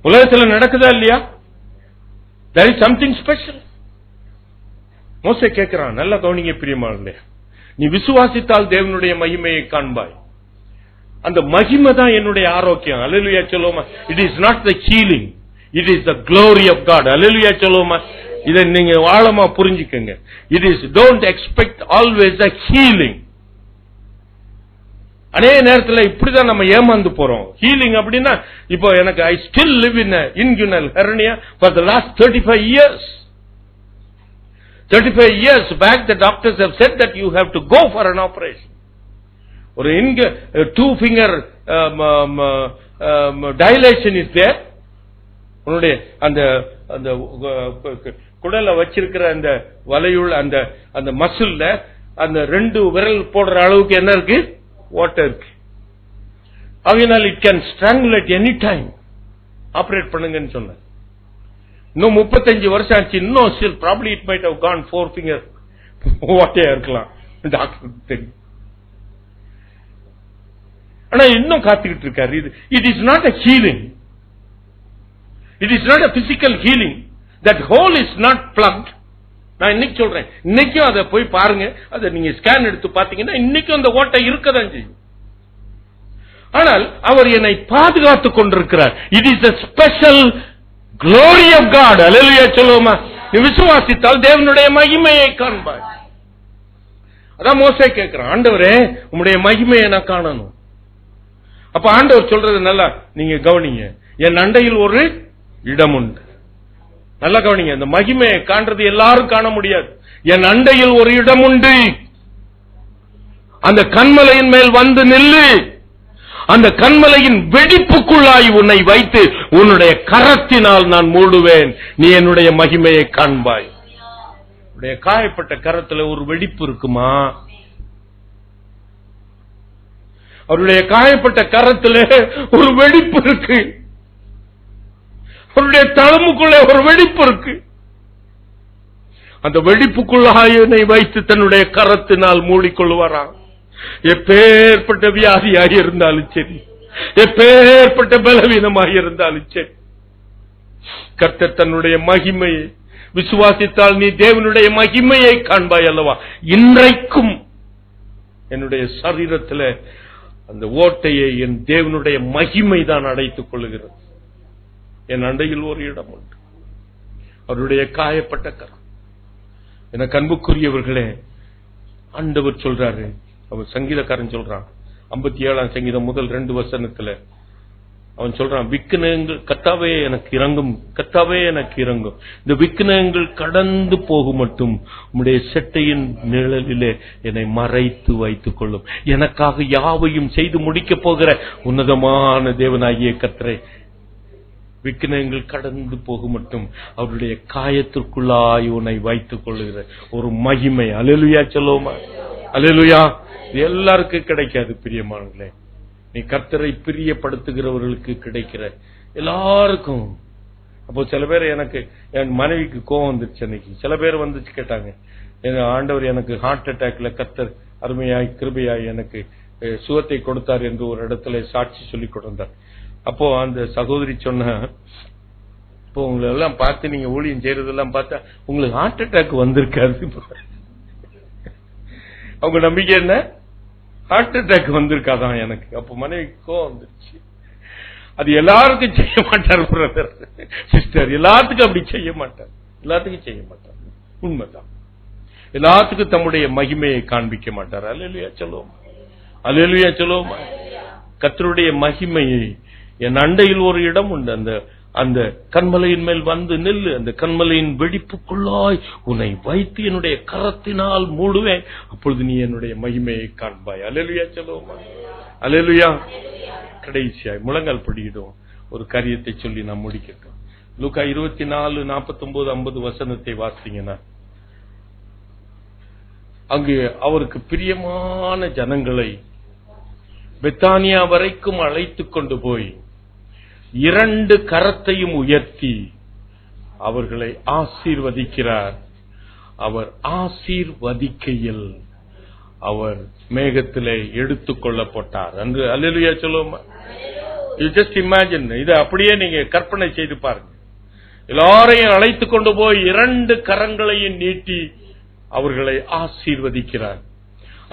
[SPEAKER 2] உலகத்தில் நடக்குதா இல்லையா? There is something special. மோசே கேட்கிறான், நல்ல கவனிங்க பிரியமானவர்களே, நீ விசுவாசித்தால் தேவனுடைய மகிமையை காண்பாய். அந்த மகிமை தான் என்னுடைய ஆரோக்கியம். அல்லேலூயா சொல்லுவோமா? It is not the healing, it is the glory of God. அல்லேலூயா சொல்லுவோமா? இதை நீங்க ஆழமா புரிஞ்சுக்கங்க. It is, don't expect always the healing. அநேக நேரத்தில் இப்படிதான் நம்ம ஏமாந்து போறோம். ஹீலிங் அப்படின்னா, இப்போ எனக்கு I still live in a inguinal hernia for the last 35 years. 35 years back the doctors have said that you have to go for an operation. ஒரு two finger dilation is there. உன்னுடைய அந்த அந்த குடல வச்சிருக்கிற அந்த வலையுள்ள அந்த அந்த மசில்ல அந்த ரெண்டு விரல் போடுற அளவுக்கு என்ன இருக்கு? வாட்டர் இருக்கு. அதனால் it can strangulate any time. Operate பண்ணுங்கன்னு சொன்ன. இன்னும் 35 வருஷம் ஆச்சு. இன்னும் still probably it might have gone 4 finger ஓட்டையா இருக்கலாம், டாக்டருக்கு தெரியும். ஆனா இன்னும் காத்துக்கிட்டு இருக்காரு. It is not a healing. It is not a physical healing. That hole is not plugged. நான் இன்னைக்கு சொல்றேன், இன்னைக்கும் அதை போய் பாருங்க. அதை நீங்க ஸ்கேன் எடுத்து பாத்தீங்கன்னா இன்னைக்கும் அந்த ஓட்டை இருக்கதான் செய்யும். ஆனால் அவர் என்னை பாதுகாத்துக் கொண்டிருக்கிறார். It is a special glory of God. அல்லேலூயா சொல்லுவோமா? நீ விசுவாசித்தால் தேவனுடைய மகிமையை காண்பாய். அதான் மோசே கேட்கிறான், ஆண்டவரே உம்முடைய மகிமையை நான் காணணும். அப்ப ஆண்டவர் சொல்றது நல்லா நீங்க கவனிங்க. என் அண்டையில் ஒரு இடம் உண்டு. நல்லா கவனிங்க. அந்த மகிமையை காண்றது எல்லாரும் காண முடியாது. என் அண்டையில் ஒரு இடம் உண்டு. அந்த கன்மலையின் மேல் வந்து நில்லு. அந்த கன்மலையின் வெடிப்புக்குள்ளாய் உன்னை வைத்து உன்னுடைய கரத்தினால் நான் மூடுவேன். நீ என்னுடைய மகிமையை காண்பாய். உன்னுடைய காயப்பட்ட கரத்துல ஒரு வெடிப்பு இருக்குமா? அவருடைய காயப்பட்ட கரத்துல ஒரு வெடிப்பு இருக்கு. அவருடைய தளமுக்குள்ளே ஒரு வெடிப்பு இருக்கு. அந்த வெடிப்புக்குள்ளாயனை வைத்து தன்னுடைய கரத்தினால் மூடிக்கொள்வாராம். எப்பேற்பட்ட வியாதியாக இருந்தாலும் சரி, எப்பேற்பட்ட பலவீனமாக இருந்தாலும் சரி, கர்த்தர் தன்னுடைய மகிமையை விசுவாசித்தால் நீ தேவனுடைய மகிமையை காண்பாய் அல்லவா? இன்றைக்கும் என்னுடைய சரீரத்தில் அந்த ஓட்டையை என் தேவனுடைய மகிமை தான் அடைத்துக் கொள்ளுகிறது. என் அண்டையில் ஒரு இடம் உண்டு. அவருடைய காயப்பட்ட கரம். எனக்கு அன்புக்குரியவர்களே, ஆண்டவர் சொல்றாரு, அவர் சங்கீதக்காரன் சொல்றான் 57ஆம் சங்கீதம் முதல் 2 வசனத்துல அவன் சொல்றான், விக்கினங்கள் கர்த்தாவே எனக்கு இறங்கும், கர்த்தாவே எனக்கு இறங்கும். இந்த விக்கினங்கள் கடந்து போகும் மட்டும் உம்முடைய செட்டையின் நிழலிலே என்னை மறைத்து வைத்துக் கொள்ளும். எனக்காக யாவையும் செய்து முடிக்க போகிற உன்னதமான தேவனாகிய கர்த்தரை விக்கினங்கள் கடந்து போகும் மட்டும் அவருடைய காயத்திற்குள்ளாய் உன்னை வைத்துக் கொள்ளுகிற ஒரு மகிமை. அல்லேலூயா சொல்லுவோமா? அல்லேலூயா. இது எல்லாருக்கும் கிடைக்காது பிரியமானங்களே. நீ கர்த்தரை பிரியப்படுத்துகிறவர்களுக்கு கிடைக்கிற எல்லாருக்கும். அப்போ சில பேர், எனக்கு என் மனைவிக்கு கோவம் வந்துருச்சு அன்னைக்கு. சில பேர் வந்துச்சு கேட்டாங்க, ஆண்டவர் எனக்கு ஹார்ட் அட்டாக்ல கர்த்தர் அருமையாய் கிருபையாய் எனக்கு சுகத்தை கொடுத்தார் என்று ஒரு இடத்துல சாட்சி சொல்லிக் கொடுத்தார். அப்போ அந்த சகோதரி சொன்ன, இப்போ உங்களை எல்லாம் பார்த்து நீங்க ஊழியம் செய்யறதெல்லாம் பார்த்தா உங்களுக்கு ஹார்ட் அட்டாக் வந்திருக்காது. அவங்க நம்பிக்கை என்ன? ஹார்ட் அட்டாக் வந்திருக்காதான் எனக்கு. அப்ப மனைவிக்கோ வந்துருச்சு. அது எல்லாருக்கும் செய்ய மாட்டார் பிரதர் சிஸ்டர், எல்லாத்துக்கும் அப்படி செய்ய மாட்டார், எல்லாத்துக்கும் செய்ய மாட்டார். உண்மைதான். எல்லாத்துக்கும் தம்முடைய மகிமையை காண்பிக்க மாட்டார். அல்லேலூயா சொல்லுவோம், அல்லேலூயா சொல்லுவோம். கர்த்தருடைய மகிமையை என் அண்டையில் ஒரு இடம் உண்டு. அந்த அந்த கன்மலையின் மேல் வந்து நில்லு. அந்த கன்மலையின் வெடிப்புக்குள்ளாய் உன்னை வைத்து என்னுடைய கரத்தினால் மூடுவேன். அப்பொழுது நீ என்னுடைய மகிமையை காண்பாய். அல்லேலூயா சொல்லுவோமா? அல்லேலூயா. கடைசியாய் முழங்கால் படிக்கிடும் ஒரு காரியத்தை சொல்லி நாம் முடிக்கட்டும். லூக்கா 24, 49, 50 வசனத்தை வாசிங்கன்னா, அங்கு அவருக்கு பிரியமான ஜனங்களை பெத்தானியா வரைக்கும் அழைத்துக் கொண்டு போய் 2 கரத்தையும் உயர்த்தி அவர்களை ஆசீர்வதிக்கிறார். அவர் ஆசீர்வதிக்கையில் அவர் மேகத்திலே எடுத்துக் கொள்ளப்பட்டார் என்று. அல்லேலூயா சொல்லுவோமா? You just imagine. இதை அப்படியே நீங்க கற்பனை செய்து பாருங்க. எல்லாரையும் அழைத்துக் கொண்டு போய் 2 கரங்களையும் நீட்டி அவர்களை ஆசீர்வதிக்கிறார்.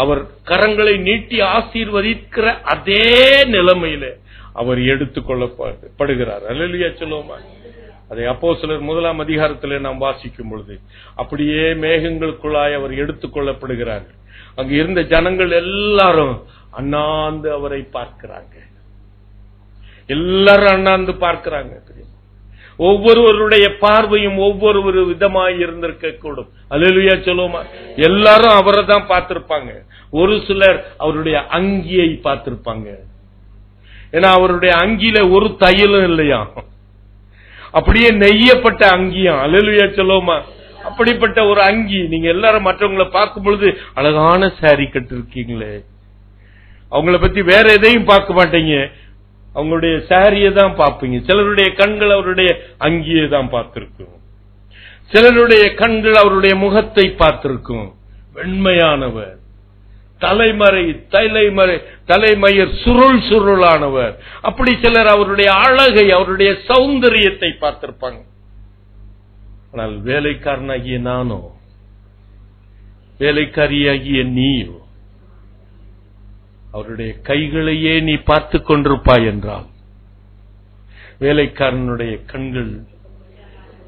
[SPEAKER 2] அவர் கரங்களை நீட்டி ஆசீர்வதிக்கிற அதே நிலைமையில அவர் எடுத்துக் கொள்ளப்படுகிறார். அல்லேலூயா சொல்லுவோமா? அதை அப்போஸ்தலர் 1ஆம் அதிகாரத்தில் நாம் வாசிக்கும் பொழுது அப்படியே மேகங்களுக்குள்ளாய் அவர் எடுத்துக் கொள்ளப்படுகிறார். அங்கு இருந்த ஜனங்கள் எல்லாரும் அண்ணாந்து அவரை பார்க்கிறாங்க. எல்லாரும் அண்ணாந்து பார்க்கிறாங்க. ஒவ்வொருவருடைய பார்வையும் ஒவ்வொரு விதமாய் இருந்திருக்க கூடும். அல்லேலூயா சொல்லுவோமா? எல்லாரும் அவரை தான் பார்த்திருப்பாங்க. ஒரு சிலர் அவருடைய அங்கியை பார்த்திருப்பாங்க. ஏன்னா அவருடைய அங்கியில ஒரு தையலும் இல்லையா, அப்படியே நெய்யப்பட்ட அங்கியும். அல்லேலூயா சொல்லுவோமா? அப்படிப்பட்ட ஒரு அங்கி. நீங்க எல்லாரும் மற்றவங்களை பார்க்கும் பொழுது அழகான சாரி கட்டிருக்கீங்களே, அவங்கள பத்தி வேற எதையும் பார்க்க மாட்டீங்க. அவங்களுடைய சாரியை தான் பார்ப்பீங்க. சிலருடைய கண்கள் அவருடைய அங்கியை தான் பார்த்திருக்கும். சிலருடைய கண்கள் அவருடைய முகத்தை பார்த்திருக்கும். வெண்மையானவர், தலைமயிர் சுருள் சுருளானவர். அப்படி சிலர் அவருடைய அழகை, அவருடைய சௌந்தரியத்தை பார்த்திருப்பாங்க. ஆனால் வேலைக்காரனாகிய நானோ, வேலைக்காரியாகிய நீயோ அவருடைய கைகளையே நீ பார்த்துக் கொண்டிருப்பாய் என்றால், வேலைக்காரனுடைய கண்கள்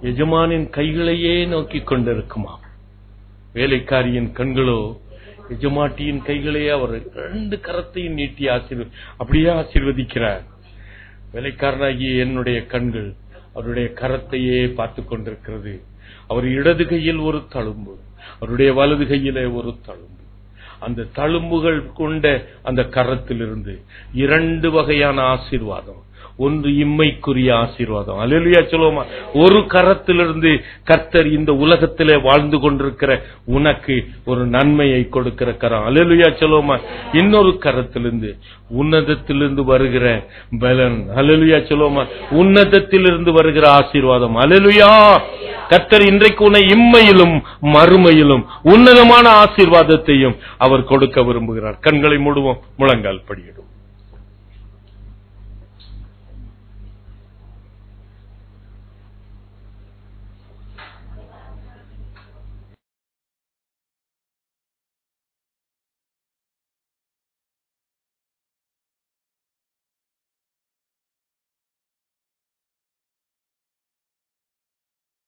[SPEAKER 2] எஜமானின் கைகளையே நோக்கிக் கொண்டிருக்குமா? வேலைக்காரியின் கண்களோ எஜமாட்டியின் கைகளையே அவர் 2 கரத்தையும் நீட்டி அப்படியே ஆசீர்வதிக்கிறார். வேலைக்காரனாகிய என்னுடைய கண்கள் அவருடைய கரத்தையே பார்த்துக் கொண்டிருக்கிறது. அவர் இடது கையில் ஒரு தழும்பு, அவருடைய வலது கையிலே ஒரு தழும்பு. அந்த தழும்புகள் கொண்ட அந்த கரத்திலிருந்து 2 வகையான ஆசீர்வாதம். ஒன்று இம்மைக்குரிய ஆசீர்வாதம். அல்லேலூயா சொல்லுவோமா? ஒரு கரத்திலிருந்து கர்த்தர் இந்த உலகத்திலே வாழ்ந்து கொண்டிருக்கிற உனக்கு ஒரு நன்மையை கொடுக்கிற கரம். அல்லேலூயா சொல்லுவோமா? இன்னொரு கரத்திலிருந்து உன்னதத்திலிருந்து வருகிற பலன். அல்லேலூயா சொல்லுவோமா? உன்னதத்திலிருந்து வருகிற ஆசீர்வாதம். அல்லேலூயா. கர்த்தர் இன்றைக்கு உன்னை இம்மையிலும் மறுமையிலும் உன்னதமான ஆசீர்வாதத்தையும் அவர் கொடுக்க விரும்புகிறார். கண்களை மூடுவோம், முழங்கால் படியிடும்.